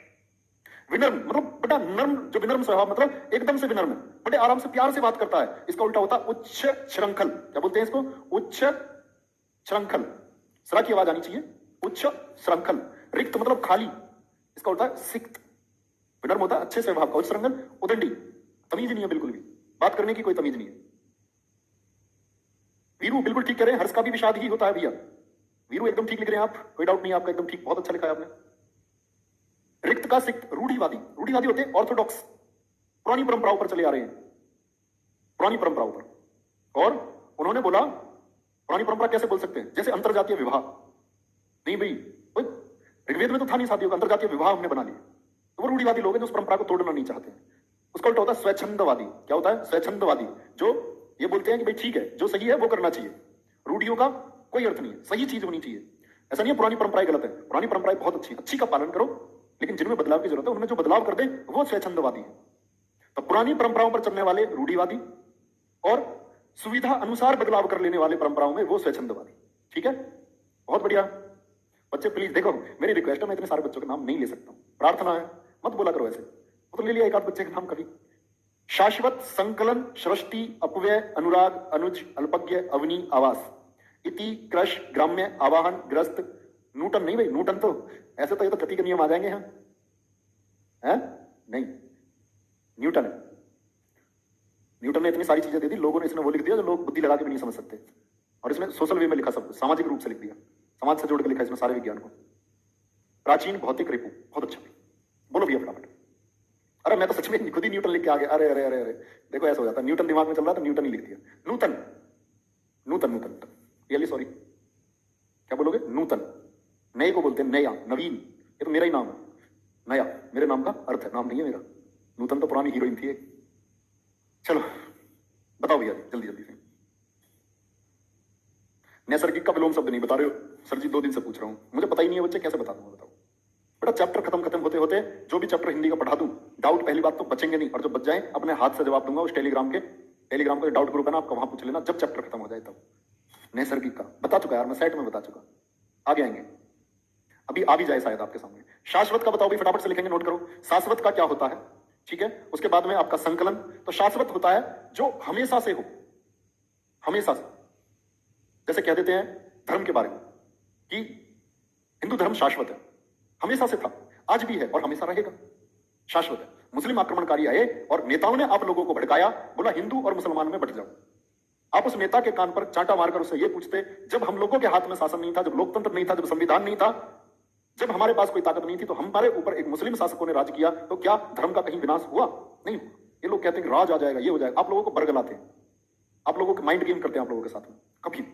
विनम्र मतलब बड़ा नर्म, जो विनम्र स्वभाव मतलब एकदम से विनम्र, बड़े आराम से प्यार से बात करता है। इसका उल्टा होता है उच्च श्रृंखल, क्या बोलते हैं इसको, उच्च श्रृंखल, सरा की आवाज आनी चाहिए, उच्च श्रृंखल। रिक्त मतलब खाली, इसका उल्टा है सिक्त। विनम्र होता है अच्छे स्वभाव का, उच्च श्रृंखल उदंडी, तमीज नहीं है बिल्कुल भी, बात करने की कोई तमीज नहीं है। वीरू बिल्कुल ठीक कह रहे हैं, हर्ष का भी विषाद ही होता है भैया, वीरू एकदम ठीक लिख रहे हैं आप, कोई डाउट नहीं आपका, एकदम ठीक, बहुत अच्छा लिखा है आपने। रिक्त का सिक्त, रूढ़िवादी, रूढ़िवादी होते हैं ऑर्थोडॉक्स, पुरानी परंपराओं पर चले आ रहे हैं, पुरानी परंपराओं पर। और उन्होंने बोला पुरानी परंपरा कैसे बोल सकते हैं, जैसे अंतरजातीय विवाह, नहीं भाई ऋग्वेद में तो था नहीं शादियों का, अंतरजातीय विवाह हमने बना लिया, तो वो रूढ़िवादी लोग हैं जो उस परंपरा को तोड़ना नहीं चाहते। उसका उल्टा होता है स्वच्छंदवादी, क्या होता है स्वच्छंदवादी, जो ये बोलते हैं कि भाई ठीक है जो सही है वो करना चाहिए, रूढ़ियों का कोई अर्थ नहीं है, सही चीज होनी चाहिए। ऐसा नहीं है पुरानी परंपराएं गलत है, पुरानी परंपराएं बहुत अच्छी, अच्छी का पालन करो, लेकिन जिनमें बदलाव की जरूरत है उनमें जो बदलाव कर दे वो स्वच्छंदवादी है। तो पुरानी परंपराओं पर चलने वाले रूढ़िवादी, और सुविधा अनुसार बदलाव कर लेने वाले परंपराओं में वो स्वच्छंदवादी। ठीक है, बहुत बढ़िया बच्चे, प्लीज देखो मेरी रिक्वेस्ट है, मैं इतने सारे बच्चों के नाम नहीं ले सकता हूं, प्रार्थना है मत बोला करो ऐसे, वो तो ले लिया एक आध बच्चे के नाम कभी। शाश्वत, संकलन, सृष्टि, अपव्यय, अनुराग, अनुज, अल्पज्ञ, अवनी, आवास, इति, क्रश, ग्राम्य, आवाहन, ग्रस्त, नूटन नहीं भाई, नूटन तो ऐसे तो ये तो गति के नियम आ जाएंगे हैं, नहीं, न्यूटन है। न्यूटन ने इतनी सारी चीजें दे दी, लोगों ने इसने वो लिख दिया जो लोग बुद्धि लगा के भी नहीं समझ सकते, और इसने सोशल वे में लिखा, सब सामाजिक रूप से लिख दिया, समाज से जोड़ के लिखा इसमें सारे विज्ञान को। प्राचीन भौतिक रिपु, बहुत अच्छा, बोलो भैया फटाफट। अरे मैं तो सच में खुद ही न्यूटन लिख के आ गया, अरे अरे अरे अरे, देखो ऐसा हो जाता है, न्यूटन दिमाग में चल रहा था, न्यूटन ही लिख दिया। नूतन, नूतन, नूतन, रियली सॉरी, क्या बोलोगे, नूतन, नए को बोलते हैं नया, नवीन, ये तो मेरा ही नाम है, नया मेरे नाम का अर्थ है, नाम नहीं है मेरा, नूतन तो पुरानी हीरोइन थी एक। चलो बताओ भैया जल्दी जल्दी से। नैसर्गिक का विलोम शब्द नहीं बता रहे हो सर जी, 2 दिन से पूछ रहा हूं, मुझे पता ही नहीं है बच्चे, कैसे बता दूंगा बताओ। बेटा चैप्टर खत्म होते होते जो भी चैप्टर हिंदी का पढ़ा दूं, डाउट पहली बात तो बचेंगे नहीं, और जो बच जाए अपने हाथ से जवाब दूंगा उस टेलीग्राम का डाउट ग्रुप है ना आपका, वहां पूछ लेना जब चैप्टर खत्म हो जाए तब। नैसर्गिक का बता चुका यार मैं, सेट में बता चुका, आगे आएंगे, अभी आ भी जाए शायद आपके सामने। शाश्वत का बताओ भी, फटाफट से लिखेंगे, नोट करो। शाश्वत का क्या होता है, ठीक है, उसके बाद में आपका संकलन। तो शाश्वत होता है जो हमेशा से हो, हमेशा से, जैसे कह देते हैं धर्म के बारे में कि हिंदू धर्म शाश्वत है, हमेशा से था, आज भी है और हमेशा रहेगा, शाश्वत है। मुस्लिम आक्रमणकारी आए और नेताओं ने आप लोगों को भड़काया, बोला हिंदू और मुसलमान में बट जाओ, आप उस नेता के कान पर चांटा मारकर उससे ये पूछते, जब हम लोगों के हाथ में शासन नहीं था, जब लोकतंत्र नहीं था, जब संविधान नहीं था, जब हमारे पास कोई ताकत नहीं थी, तो हमारे ऊपर एक मुस्लिम शासकों ने राज किया, तो क्या धर्म का कहीं विनाश हुआ? नहीं हुआ। ये लोग कहते हैं कि राज आ जाएगा, ये हो जाएगा, आप लोगों को बरगलाते हैं, आप लोगों को माइंड गेम करते हैं आप लोगों के साथ में। कभी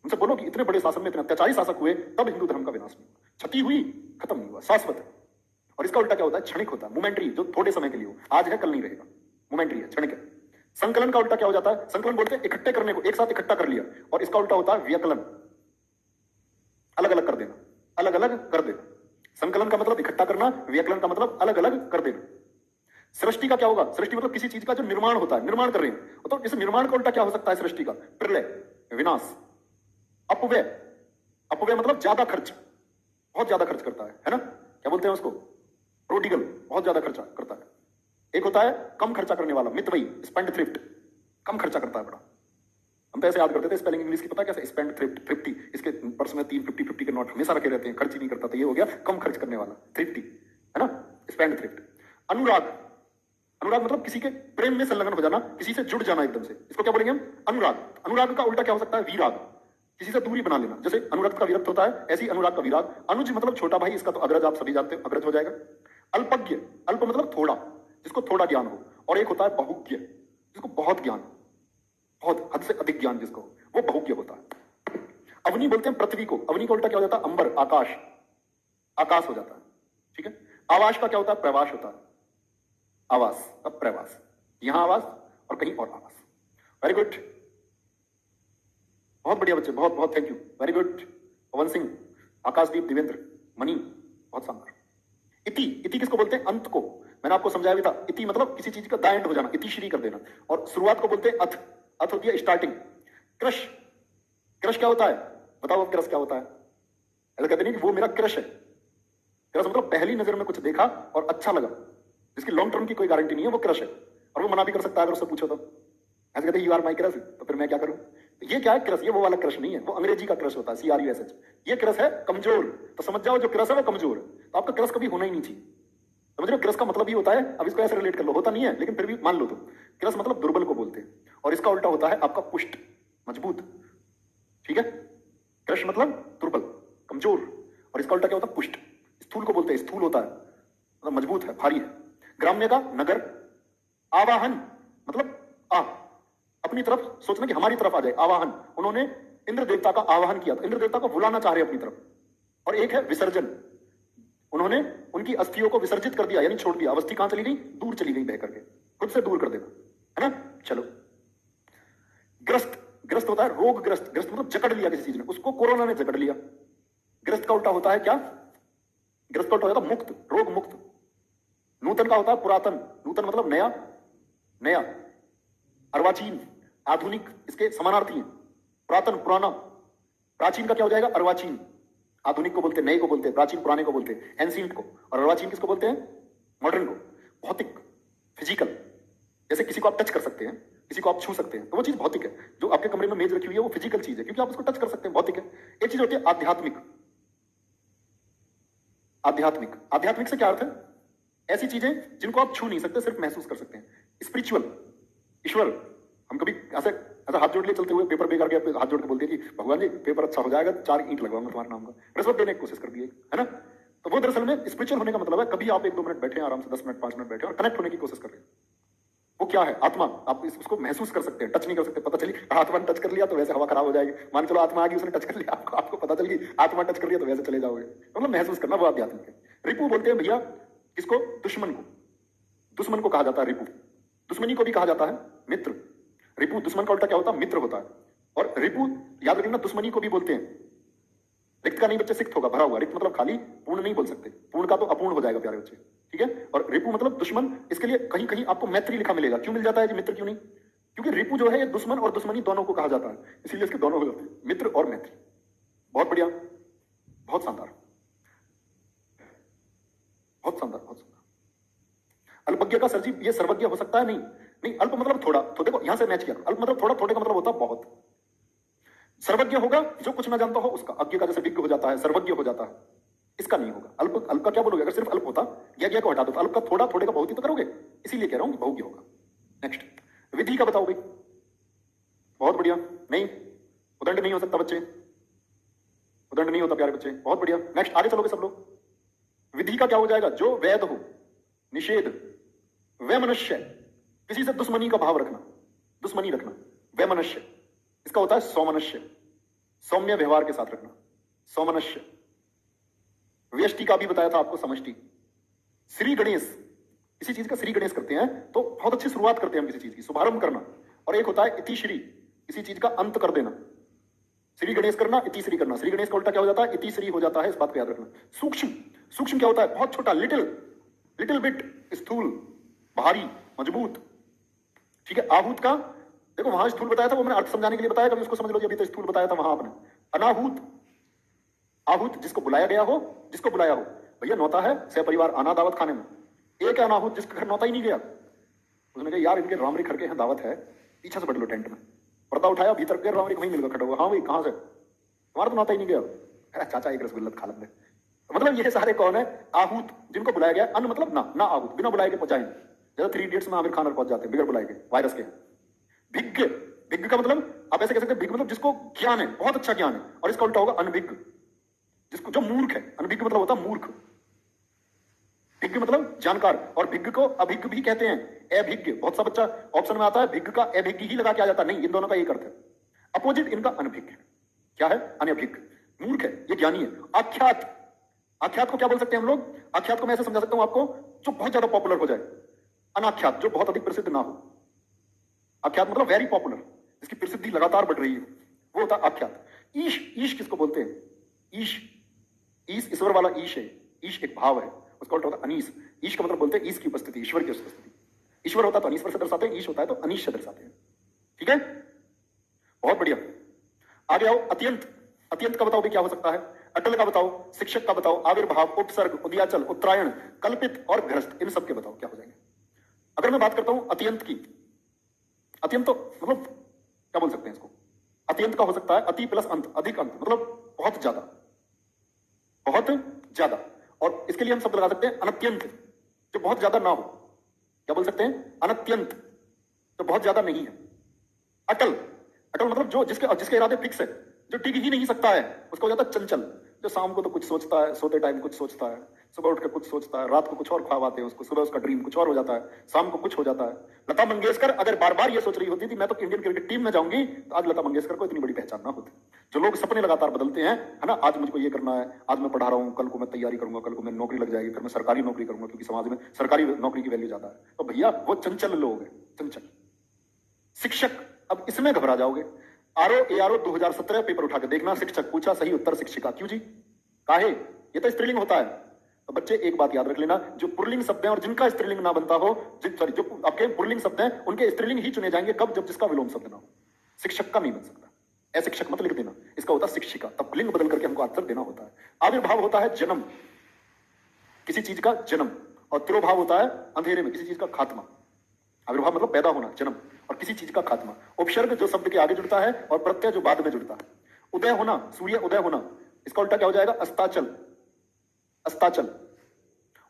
उनसे बोलो कि इतने बड़े शासन में इतने अत्याचारी शासक हुए, तब हिंदू धर्म का विनाश नहीं हुआ। क्षति हुई, खत्म नहीं हुआ, शाश्वत है। और इसका उल्टा क्या होता है? क्षणिक होता है, मोमेंटरी, जो थोड़े समय के लिए हो, आज है कल नहीं रहेगा, मोमेंटरी है, क्षणिक है। संकलन का उल्टा क्या हो जाता है? संकलन बोलते हैं इकट्ठे करने को, एक साथ इकट्ठा कर लिया, और इसका उल्टा होता है व्यकलन, अलग अलग कर देना, अलग अलग कर देना। संकलन का मतलब इकट्ठा करना, व्यकलन का मतलब अलग अलग कर देना। सृष्टि का क्या होगा? सृष्टि मतलब किसी चीज का जो निर्माण होता है, निर्माण कर रहे हैं, तो इस निर्माण का उल्टा क्या हो सकता है सृष्टि का? प्रलय, विनाश, अपव्यय। अपव्यय मतलब ज्यादा खर्च, बहुत ज्यादा खर्च करता है ना? क्या बोलते हैं उसको? प्रोडिगल, बहुत ज्यादा खर्चा करता है। एक होता है कम खर्चा करने वाला, मितव्ययी, स्पेंड थ्रिफ्ट, कम खर्चा करता है बड़ा। हम पैसे याद करते थे, स्पेलिंग इंग्लिश की पता है कैसे? Spend thrift, thrifty. इसके पर्स में 350 के नोट हमेशा रखे रहते हैं, खर्च ही नहीं करता, तो ये हो गया कम खर्च करने वाला, थ्रिफ्टी, है ना? Spend thrift. अनुराग, अनुराग मतलब किसी के प्रेम में संलग्न हो जाना, किसी से जुड़ जाना एकदम से, इसको क्या बोलेंगे हम? अनुराग। अनुराग का उल्टा क्या हो सकता है? विराग, किसी से दूरी बना लेना। जैसे अनुरक्त का विरक्त होता है, ऐसी अनुराग का विराग। अनुज मतलब छोटा भाई, इसका तो अग्रज आप सभी जानते हो, अग्रज हो जाएगा। अल्पज्ञ, अल्प मतलब थोड़ा, जिसको थोड़ा ज्ञान हो। और एक होता है बहुज्ञ, जिसको बहुत ज्ञान, बहुत हद से अधिक ज्ञान जिसको, वो बहुज्ञ होता है। अवनी बोलते हैं पृथ्वी को, अवनी का उल्टा क्या हो जाता है? अंबर, आकाश, आकाश हो जाता है, ठीक है। आवास का क्या होता है? प्रवास होता है, आवास, अब प्रवास, यहां आवास और कहीं और आवास। वेरी गुड, बहुत बढ़िया बच्चे, बहुत बहुत thank you, very good. Pawan Singh, Akashdeep, Devendra, money, बहुत शानदार। इति, इति किसको बोलते हैं? अंत को। मैंने आपको समझाया भी था, इति मतलब किसी चीज का दाएंड हो जाना, इति श्री कर देना। और शुरुआत को बोलते हैं अथ, अथ होती है स्टार्टिंग। क्रश, क्रश क्या होता है? बताओ अब क्रश क्या होता है? ऐसा कहते नहीं कि वो मेरा क्रश है। क्रश मतलब पहली नजर में कुछ देखा और अच्छा लगा, जिसकी लॉन्ग टर्म की कोई गारंटी नहीं है, वो क्रश है। और वो मना भी कर सकता है अगर उससे पूछो तो। ऐसे कहते हैं यू आर माई क्रश, तो फिर मैं क्या करूं? ये क्या है क्रश? ये वो वाला क्रश नहीं है, वो अंग्रेजी का क्रश होता है, CRUSH। ये क्रश है कमजोर, तो समझ जाओ जो क्रश है वो कमजोर है, तो आपका क्रश कभी होना ही नहीं चाहिए। समझ रहे हो? क्रश का मतलब ही होता है, अब इसको ऐसे रिलेट कर लो, होता नहीं है लेकिन फिर भी मान लो तुम, क्रश मतलब दुर्बल को बोलते हैं, और इसका उल्टा होता है आपका पुष्ट, मजबूत, ठीक है। क्रश मतलब दुर्बल, कमजोर, और इसका उल्टा क्या होता है? पुष्ट। स्थूल को बोलते हैं, स्थूल होता है मतलब मजबूत है, भारी है। ग्राम्य का नगर। आवाहन मतलब अपनी तरफ सोचना कि हमारी तरफ आ जाए, आवाहन। उन्होंने इंद्र देवता का आवाहन किया, तो इंद्र देवता को बुलाना चाह रहे अपनी तरफ। और एक है विसर्जन, उन्होंने उनकी अस्थियों को विसर्जित कर दिया, यानी छोड़ दिया। अवस्थी कहां चली गई? दूर चली गई, बह करके, खुद से दूर कर देना, है ना? चलो, ग्रस्त, ग्रस्त होता है रोगग्रस्त, ग्रस्त मतलब जकड़ लिया किसी चीज ने, उसको कोरोना ने जकड़ लिया। ग्रस्त का उल्टा होता है क्या? ग्रस्त का उल्टा होता है मुक्त, रोग मुक्त। नूतन का होता है पुरातन, नूतन मतलब नया, नया। अर्वाचीन, आधुनिक, इसके समानार्थी हैं। पुरातन, पुराना। प्राचीन का क्या हो जाएगा? अर्वाचीन। आधुनिक को बोलते हैं, नए को बोलते हैं, प्राचीन पुराने को बोलते हैं, एंशिएंट को। और अर्वाचीन किसको बोलते हैं? मॉडर्न को। भौतिक, फिजिकल, जैसे किसी को आप टच कर सकते हैं, किसी को आप छू सकते हैं, तो वो चीज भौतिक है। जो आपके कमरे में मेज रखी हुई है वो फिजिकल चीज है, क्योंकि आप उसको टच कर सकते हैं, भौतिक है। एक चीज होती है आध्यात्मिक। आध्यात्मिक, आध्यात्मिक से क्या अर्थ है? ऐसी चीजें जिनको आप छू नहीं सकते, सिर्फ महसूस कर सकते हैं। स्पिरिचुअल, ईश्वर। हम कभी ऐसे ऐसा हाथ जोड़ लिए चलते हुए पेपर बेकार के हाथ जोड़ के बोलते हैं कि भगवान जी पेपर अच्छा हो जाएगा, 4 ईंट लगवाऊंगा तुम्हारे नाम का, रिश्वत देने की कोशिश कर दिए, है ना? तो वो दरअसल में स्पिरिचुअल होने का मतलब है कभी आप 1-2 मिनट बैठे आराम से, 10 मिनट 5 मिनट बैठे और कनेक्ट होने की कोशिश कर रहे हैं। वो क्या है? आत्मा। आप उसको महसूस कर सकते हैं, टच नहीं कर सकते। पता चली आत्मा ने टच कर लिया तो वैसे हवा खराब हो जाएगी, मान चलो आत्मा आ गई, उसने टच कर लिया, आपको पता चल गई आत्मा टच कर लिया तो वैसे चले जाओगे। मतलब महसूस करना, वो आध्यात्मिक है। रिपु बोलते हैं भैया किसको? दुश्मन को। दुश्मन को कहा जाता है रिपु। दुश्मनी को भी कहा जाता है मित्र। रिपु, दुश्मन का उल्टा क्या होता है? मित्र होता है। और रिपु याद रखना, दुश्मनी को भी बोलते हैं। रिक्त का नहीं बच्चे, सिक्त होगा, भरा हुआ। रिक्त मतलब खाली, पूर्ण नहीं बोल सकते, पूर्ण का तो अपूर्ण हो जाएगा प्यारे बच्चे, ठीक है। और रिपु मतलब दुश्मन, इसके लिए कहीं कहीं आपको मैत्री लिखा मिलेगा। क्यों मिल जाता है जी मित्र, क्यों नहीं? क्योंकि रिपु जो है ये दुश्मन और दुश्मनी दोनों को कहा जाता है, इसीलिए इसके दोनों हो जाते हैं, मित्र और मैत्री। बहुत बढ़िया, बहुत शानदार, बहुत शानदार, बहुत शानदार। अल्पज्ञ का सर जी ये सर्वज्ञ हो सकता है? नहीं, नहीं। अल्प मतलब थोड़ा, तो देखो यहां से मैच किया, अल्प मतलब थोड़ा, थोड़े का मतलब होता है बहुत। सर्वज्ञ होगा जो कुछ ना जानता हो उसका, अज्ञ का जैसे विज्ञ हो जाता है, सर्वज्ञ हो जाता है, इसका नहीं होगा। अल्प, अल्प का क्या बोलोगे? अगर सिर्फ अल्प होता, ज्ञ को हटा दो, तो अल्प का थोड़ा, थोड़े का बहुत ही तो करोगे, इसीलिए कह रहा हूं कि बहुज्ञ होगा। नेक्स्ट, विधि का बताओ भाई। बहुत बढ़िया, नहीं, उदंड नहीं हो सकता बच्चे, उदंड नहीं होता प्यारे बच्चे, बहुत बढ़िया। नेक्स्ट, आगे चलोगे सब लोग। विधि का क्या हो जाएगा? जो वैध हो, निषेध, वैमनस्य, किसी से दुश्मनी का भाव रखना, दुश्मनी रखना, वैमनस्य। इसका होता है सौमनस्य, सौम्य व्यवहार के साथ रखना, सौमनस्य। व्यष्टि का भी बताया था आपको, समष्टि। श्री गणेश, किसी चीज का श्री गणेश करते हैं तो बहुत अच्छी शुरुआत करते हैं हम किसी चीज की, शुभारंभ करना। और एक होता है इति श्री, किसी चीज का अंत कर देना। श्री गणेश करना, इति श्री करना। श्री गणेश का उल्टा क्या हो जाता है? इति श्री हो जाता है, इस बात को याद रखना। सूक्ष्म, सूक्ष्म क्या होता है? बहुत छोटा, लिटिल, लिटिल बिट, स्थूल, भारी, मजबूत। ठीक है। आहूत का देखो, वहां स्थूल बताया था, वो मैंने अर्थ समझाने के लिए बताया, कभी उसको समझ लो। अभी तो स्थूल बताया था वहां आपने। अनाहूत, आहूत जिसको बुलाया गया हो, जिसको बुलाया हो। भैया नौता है, सहपरिवार आना दावत खाने में। एक अनाहूत जिसके घर नौता ही नहीं गया, उसने कहा यार इनके रामरी खड़के हैं, दावत है, पीछे से बढ़ लो टेंट में। पर्दा उठाया, भीतर गया, रामरी वहीं मिल गया खड़ा हुआ। हाँ भाई कहां से? हमारा तो नौता ही नहीं गया। अरे चाचा एक रसगुल्ला खा लेंगे। मतलब ये सारे कौन है? आहूत, जिनको बुलाया गया। अन्न मतलब ना, ना आहूत, बिना बुलाए के पहुंचाएंगे। जैसे 3 इडियट्स में आमिर खान पहुंच जाते हैं बिगड़ बुलाए के, वायरस के। भिज्ञ, भिज्ञ का मतलब आप ऐसे कह सकते हैं, भिज्ञ मतलब जिसको ज्ञान है, बहुत अच्छा ज्ञान है। और इसका उल्टा होगा अनभिज्ञ, जिसको, जो मूर्ख है। अनभिज्ञ मतलब होता है मूर्ख, भिज्ञ मतलब जानकार। और भिज्ञ को अभिज्ञ भी कहते हैं, अभिज्ञ। बहुत सा बच्चा ऑप्शन में आता है भिज्ञ का अभिज्ञ ही लगा के आ जाता है। नहीं, इन दोनों का एक अर्थ है। अपोजिट इनका अनभिज्ञ। क्या है? अनभिज्ञ। मूर्ख है, ये ज्ञानी है। आख्यात, आख्यात को क्या बोल सकते हैं हम लोग? आख्यात को मैं ऐसे समझा सकता हूं आपको, जो बहुत ज्यादा पॉपुलर हो जाए। अनाख्यात, जो बहुत अधिक प्रसिद्ध ना हो। आख्यात मतलब वेरी पॉपुलर, जिसकी प्रसिद्धि लगातार बढ़ रही है, वो होता है आख्यात। ईश, ईश किसको बोलते हैं? ईश, ईश ईश्वर वाला ईश है। ईश एक भाव है, उसका उल्टा होता है अनीश। ईश का मतलब बोलते हैं ईश की उपस्थिति, ईश्वर की उपस्थिति। ईश्वर होता है तो अनीश्वर से दर्शाते हैं, ईश होता है तो अनीश से दर्शाते हैं। ठीक है, बहुत बढ़िया। आगे आओ, अत्यंत। अत्यंत का बताओ भी क्या हो सकता है? अटल का बताओ, शिक्षक का बताओ, आविर्भाव, उपसर्ग, उदयाचल, उत्तरायण, कल्पित और ग्रस्त, इन सब के बताओ क्या हो जाएंगे। अगर मैं बात करता हूं अत्यंत की, अत्यंत तो मतलब क्या बोल सकते हैं इसको? अत्यंत का हो सकता है अति प्लस अंत, अधिक अंत, मतलब बहुत ज्यादा, बहुत ज्यादा। और इसके लिए हम शब्द लगा सकते हैं अनत्यंत, जो बहुत ज्यादा ना हो। क्या बोल सकते हैं? अनत्यंत, जो बहुत ज्यादा नहीं है। अटल, अटल मतलब जो जिसके इरादे फिक्स है, जो टिक ही नहीं सकता है, उसको हो जाता है चंचल। जो शाम को तो कुछ सोचता है, सोते टाइम कुछ सोचता है, सुबह उठ के कुछ सोचता है, रात को कुछ और ख्वाब आते हैं उसको, सुबह उसका ड्रीम कुछ और हो जाता है, शाम को कुछ हो जाता है। लता मंगेशकर अगर बार बार ये सोच रही होती थी मैं तो इंडियन क्रिकेट टीम में जाऊंगी, तो आज लता मंगेशकर को इतनी बड़ी पहचान ना होती। जो लोग सपने लगातार बदलते हैं, है ना, आज मुझको ये करना है, आज मैं पढ़ा रहा हूँ, कल को मैं तैयारी करूंगा, कल को मैं नौकरी लग जाएगी, फिर मैं सरकारी नौकरी करूंगा, क्योंकि समाज में सरकारी नौकरी की वैल्यू ज्यादा है। तो भैया वो चंचल लोग हैं, चंचल। शिक्षक, अब इसमें घबरा जाओगे। आरओ 2017 पेपर उठा के देखना, शिक्षक पूछा, सही उत्तर शिक्षिका। क्यों जी? काहे? ये तो स्त्रीलिंग होता है। तो बच्चे एक बात याद रख लेना, जो पुल्लिंग शब्द है और जिनका स्त्रीलिंग ना बनता हो, सॉरी, जो आपके पुल्लिंग शब्द हैं उनके स्त्रीलिंग ही चुने जाएंगे। कब? जब जिसका विलोम शब्द ना हो। शिक्षक का नहीं बन सकता। अशिक्षक मत लिख देना, इसका होता है शिक्षिका। तब लिंग बदल करके हमको आंसर देना होता है। आविर्भाव होता है जन्म, किसी चीज का जन्म। और तिरोभाव होता है अंधेरे में किसी चीज का खात्मा। आविर्भाव मतलब पैदा होना, जन्म, और किसी चीज का खात्मा। उपसर्ग जो शब्द के आगे जुड़ता है और प्रत्यय जो बाद में जुड़ता है। उदय होना, सूर्य उदय होना, इसका उल्टा क्या हो जाएगा? अस्ताचल, अस्ताचल।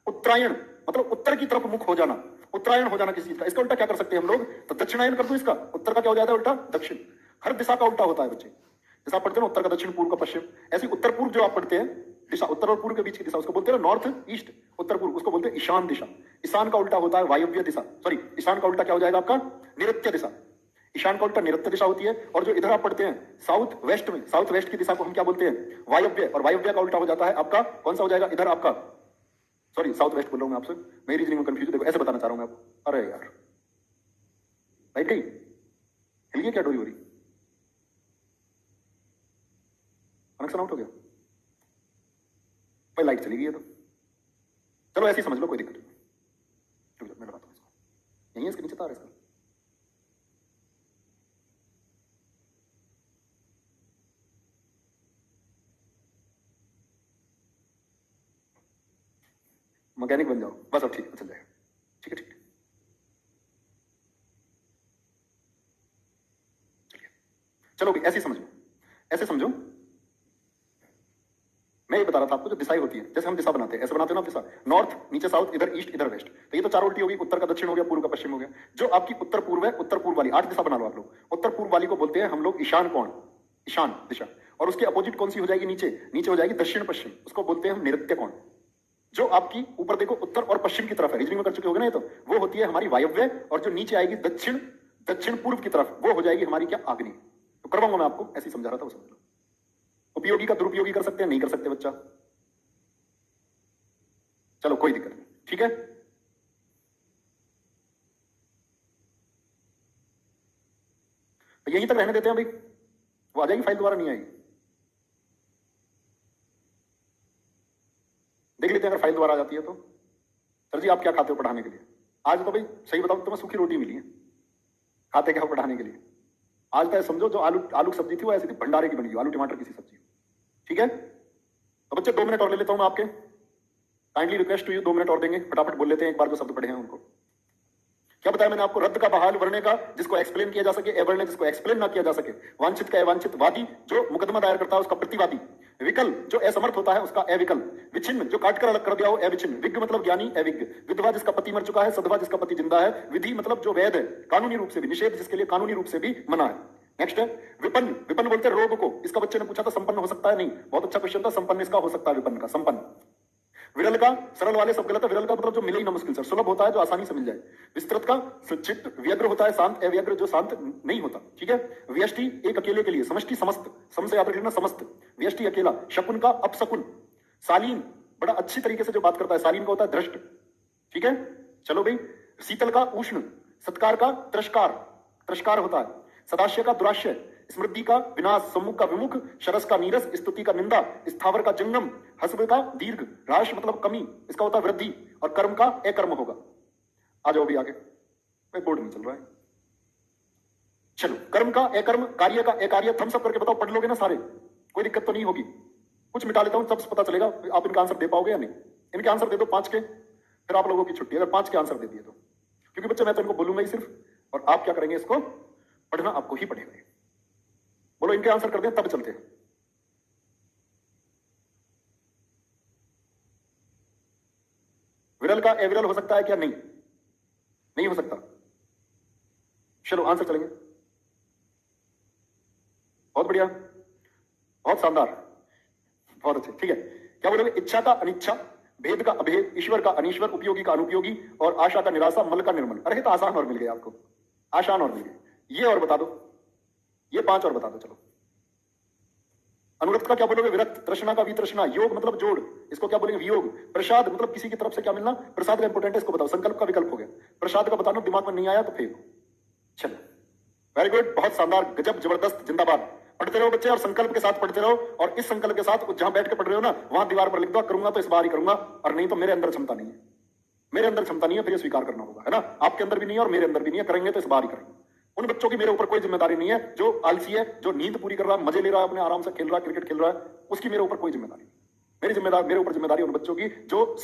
उत्तरायण मतलब उत्तर की तरफ मुख हो जाना, उत्तरायण हो जाना किसी चीज का। इसका उल्टा क्या कर सकते हैं हम लोग? तो दक्षिणायन कर दो इसका। उत्तर का क्या हो जाता है उल्टा? दक्षिण। हर दिशा का उल्टा होता है बच्चे। जैसा आप पढ़ते हैं उत्तर का दक्षिण, पूर्व का पश्चिम, ऐसी उत्तर पूर्व जो आप पढ़ते हैं दिशा, उत्तर और पूर्व के बीच की दिशा, उसको बोलते हैं नॉर्थ ईस्ट। उत्तर पूर्व, उसको बोलते हैं ईशान दिशा। ईशान का उल्टा होता है वायव्य दिशा, सॉरी, ईशान का उल्टा क्या हो जाएगा आपका? नैऋत्य दिशा। ईशान का उल्टा नैऋत्य दिशा होती है। और जो इधर आप पढ़ते हैं साउथ वेस्ट में, साउथ वेस्ट की दिशा को हम क्या बोलते हैं? वायव्य। और वायव्य का उल्टा हो जाता है आपका, कौन सा हो जाएगा इधर आपका? सॉरी, साउथ वेस्ट बोल रहा हूं मैं आपसे, मेरी रीजनिंग में कंफ्यूज। देखो ऐसे बताना चाह रहा हूं मैं आपको। अरे यार लाइट गई, हिल गई क्या डोरी वोरी? कनेक्शन आउट हो गया भाई, लाइट चली गई है तो चलो ऐसे ही समझ लो, कोई दिक्कत नहीं। मैं बताता हूं इसको, यही है इसके नीचे तार है इसका। मैकेनिक बन जाओ बस, अब ठीक चल जाएगा। ठीक है, ठीक है, चलो ऐसे ही समझ लो, ऐसे समझो। मैं ये बता रहा था आपको, जो दिशाएं होती है, जैसे हम दिशा बनाते हैं, ऐसे बनाते हैं ना दिशा, नॉर्थ, नीचे साउथ, इधर ईस्ट, इधर वेस्ट। तो ये तो चार उल्टी होगी, उत्तर का दक्षिण हो गया, पूर्व का पश्चिम हो गया। जो आपकी उत्तर पूर्व है, उत्तर पूर्व वाली 8 दिशा बना लो आप लोग। उत्तर पूर्व वाली को बोलते हैं हम लोग ईशान कोण, ईशान दिशा। और उसके अपोजिट कौन सी हो जाएगी? नीचे, नीचे हो जाएगी दक्षिण पश्चिम, उसको बोलते हैं हम नैऋत्य कोण। जो आपकी ऊपर देखो उत्तर और पश्चिम की तरफ है, रीजनिंग में कर चुके होगे ना ये तो, वो होती है हमारी वायव्य। और जो नीचे आएगी दक्षिण, दक्षिण पूर्व की तरफ, वो हो जाएगी हमारी क्या? आग्नेय। तो करवाऊंगा मैं आपको, ऐसे ही समझा रहा था, वो समझ लो। उपयोगी का दुरुपयोगी कर सकते हैं? नहीं कर सकते बच्चा। चलो कोई दिक्कत नहीं, ठीक है। तो यहीं तक रहने देते हैं भाई, वो आ जाएगी फाइल, दोबारा नहीं आएगी। देख लेते हैं अगर फाइल दोबारा आ जाती है तो। सर जी आप क्या खाते हो पढ़ाने के लिए? आज तो भाई सही बताओ, तुम्हें सूखी रोटी मिली है, खाते क्या हो पढ़ाने के लिए? आज तो समझो जो आलू आलू की सब्जी थी वो ऐसी थी भंडारे की बनी हुई, आलू टमाटर की सी सब्जी, ठीक है। तो बच्चे 2 मिनट और ले लेता हूं मैं आपके, kindly request to you, 2 minute और देंगे, फटाफट बोल लेते हैं एक बार जो शब्द पढ़े हैं उनको। क्या बताया मैंने आपको? रद्द का बहाल, वर्णे का जिसको एक्सप्लेन किया जा सके, अवर्णे जिसको एक्सप्लेन ना किया जा सके, वांछित का अवांछित, वादी जो मुकदमा दायर करता है उसका प्रतिवादी, विकल जो असमर्थ होता है उसका अविकल, विच्छिन्न जो काटकर अलग कर दिया हो अविच्छिन्न, विज्ञ मतलब ज्ञानी अविज्ञ, विधवा जिसका पति मर चुका है, सधवा जिसका पति जिंदा है, विधि मतलब जो वैध है कानूनी रूप से भी, निषेध जिसके लिए कानूनी रूप से भी मना है। नेक्स्ट है विपन्न, विपन्न बोलते हैं रोग को, इसका बच्चे ने पूछा था संपन्न हो सकता है, नहीं, बहुत अच्छा क्वेश्चन था, संपन्न इसका हो सकता है, विपन्न का संपन्न। विरल का, सरल वाले सब गलत है, विरल का मतलब जो मिले ही ना मुश्किल से, सुलभ होता है जो आसानी से मिल जाए। विस्तृत का चित्त, व्यग्र होता है शांत, अव्यग्र जो शांत नहीं होता, ठीक है। व्यष्टि एक अकेले के लिए, समष्टि समस्त, सम से याद रखना समस्त, व्यष्टि अकेला। शकुन का अपशकुन, शालीन बड़ा अच्छी तरीके से जो बात करता है, शालीन का होता है दृष्ट, ठीक है। चलो भाई, शीतल का उष्ण, सत्कार का तिरस्कार, तिरस्कार होता है, सदाशय का दुराशय, स्मृति का विनाश, सम्मुख का विमुख, शरस का नीरस, स्तुति का निंदा, स्थावर का जंगम, हस्ब का दीर्घ, राश मतलब कमी, इसका होता है वृद्धि, और कर्म का अकर्म होगा। आ जाओ भी आगे, बोर्ड नहीं चल रहा है। चलो, कर्म का अकर्म, कार्य का अकार्य, थम्स अप करके बताओ, पढ़ लोगे ना सारे, कोई दिक्कत तो नहीं होगी। कुछ मिटा लेता हूं तब पता चलेगा आप इनका आंसर दे पाओगे या नहीं। इनके आंसर दे दो 5 के, फिर आप लोगों की छुट्टी, अगर 5 के आंसर दे दिए तो, क्योंकि बच्चे मैं तो इनको बोलूंगा ही सिर्फ, और आप क्या करेंगे, इसको पढ़ना आपको ही पड़ेगा। बोलो इनके आंसर कर दें तब चलते हैं। विरल का अविरल हो सकता है क्या? नहीं, नहीं हो सकता। चलो आंसर चलेंगे, बहुत बढ़िया, बहुत शानदार, बहुत अच्छे, ठीक है। क्या बोलोगे? इच्छा का अनिच्छा, भेद का अभेद, ईश्वर का अनीश्वर, उपयोगी का अनुपयोगी, और आशा का निराशा, मल का निर्मल। अरे तो आसान और मिल गए आपको, आसान और मिल गए। ये और बता दो, ये 5 और बता दो। चलो, अनुरक्त का क्या बोलोगे? विरक्त। तृष्णा का वितृष्णा, योग मतलब जोड़, इसको क्या बोलेंगे? वियोग। प्रसाद मतलब किसी की तरफ से क्या मिलना, प्रसाद का इंपोर्टेंट है, इसको बताओ। संकल्प का विकल्प हो गया, प्रसाद का बताना, दिमाग में नहीं आया तो फेंको। चलो, वेरी गुड, बहुत शानदार, गजब, जबरदस्त, जिंदाबाद। पढ़ते रहो बच्चे, और संकल्प के साथ पढ़ते रहो, और इस संकल्प के साथ जहां बैठ के पढ़ रहे हो ना, वहां दीवार पर लिख दो, करूंगा तो इस बार ही करूंगा, और नहीं तो मेरे अंदर क्षमता नहीं है, मेरे अंदर क्षमता नहीं है, फिर ये स्वीकार करना होगा, है ना। आपके अंदर भी नहीं है और मेरे अंदर भी नहीं है, करेंगे तो इस बार ही करेंगे। उन बच्चों की मेरे ऊपर कोई जिम्मेदारी नहीं है जो आलसी है, जो नींद पूरी कर रहा है, मजे ले रहा है, अपने आराम से खेल रहा है, क्रिकेट खेल रहा है, उसकी मेरे ऊपर कोई जिम्मेदारी नहीं। मेरे ऊपर जिम्मेदारी उन बच्चों की जो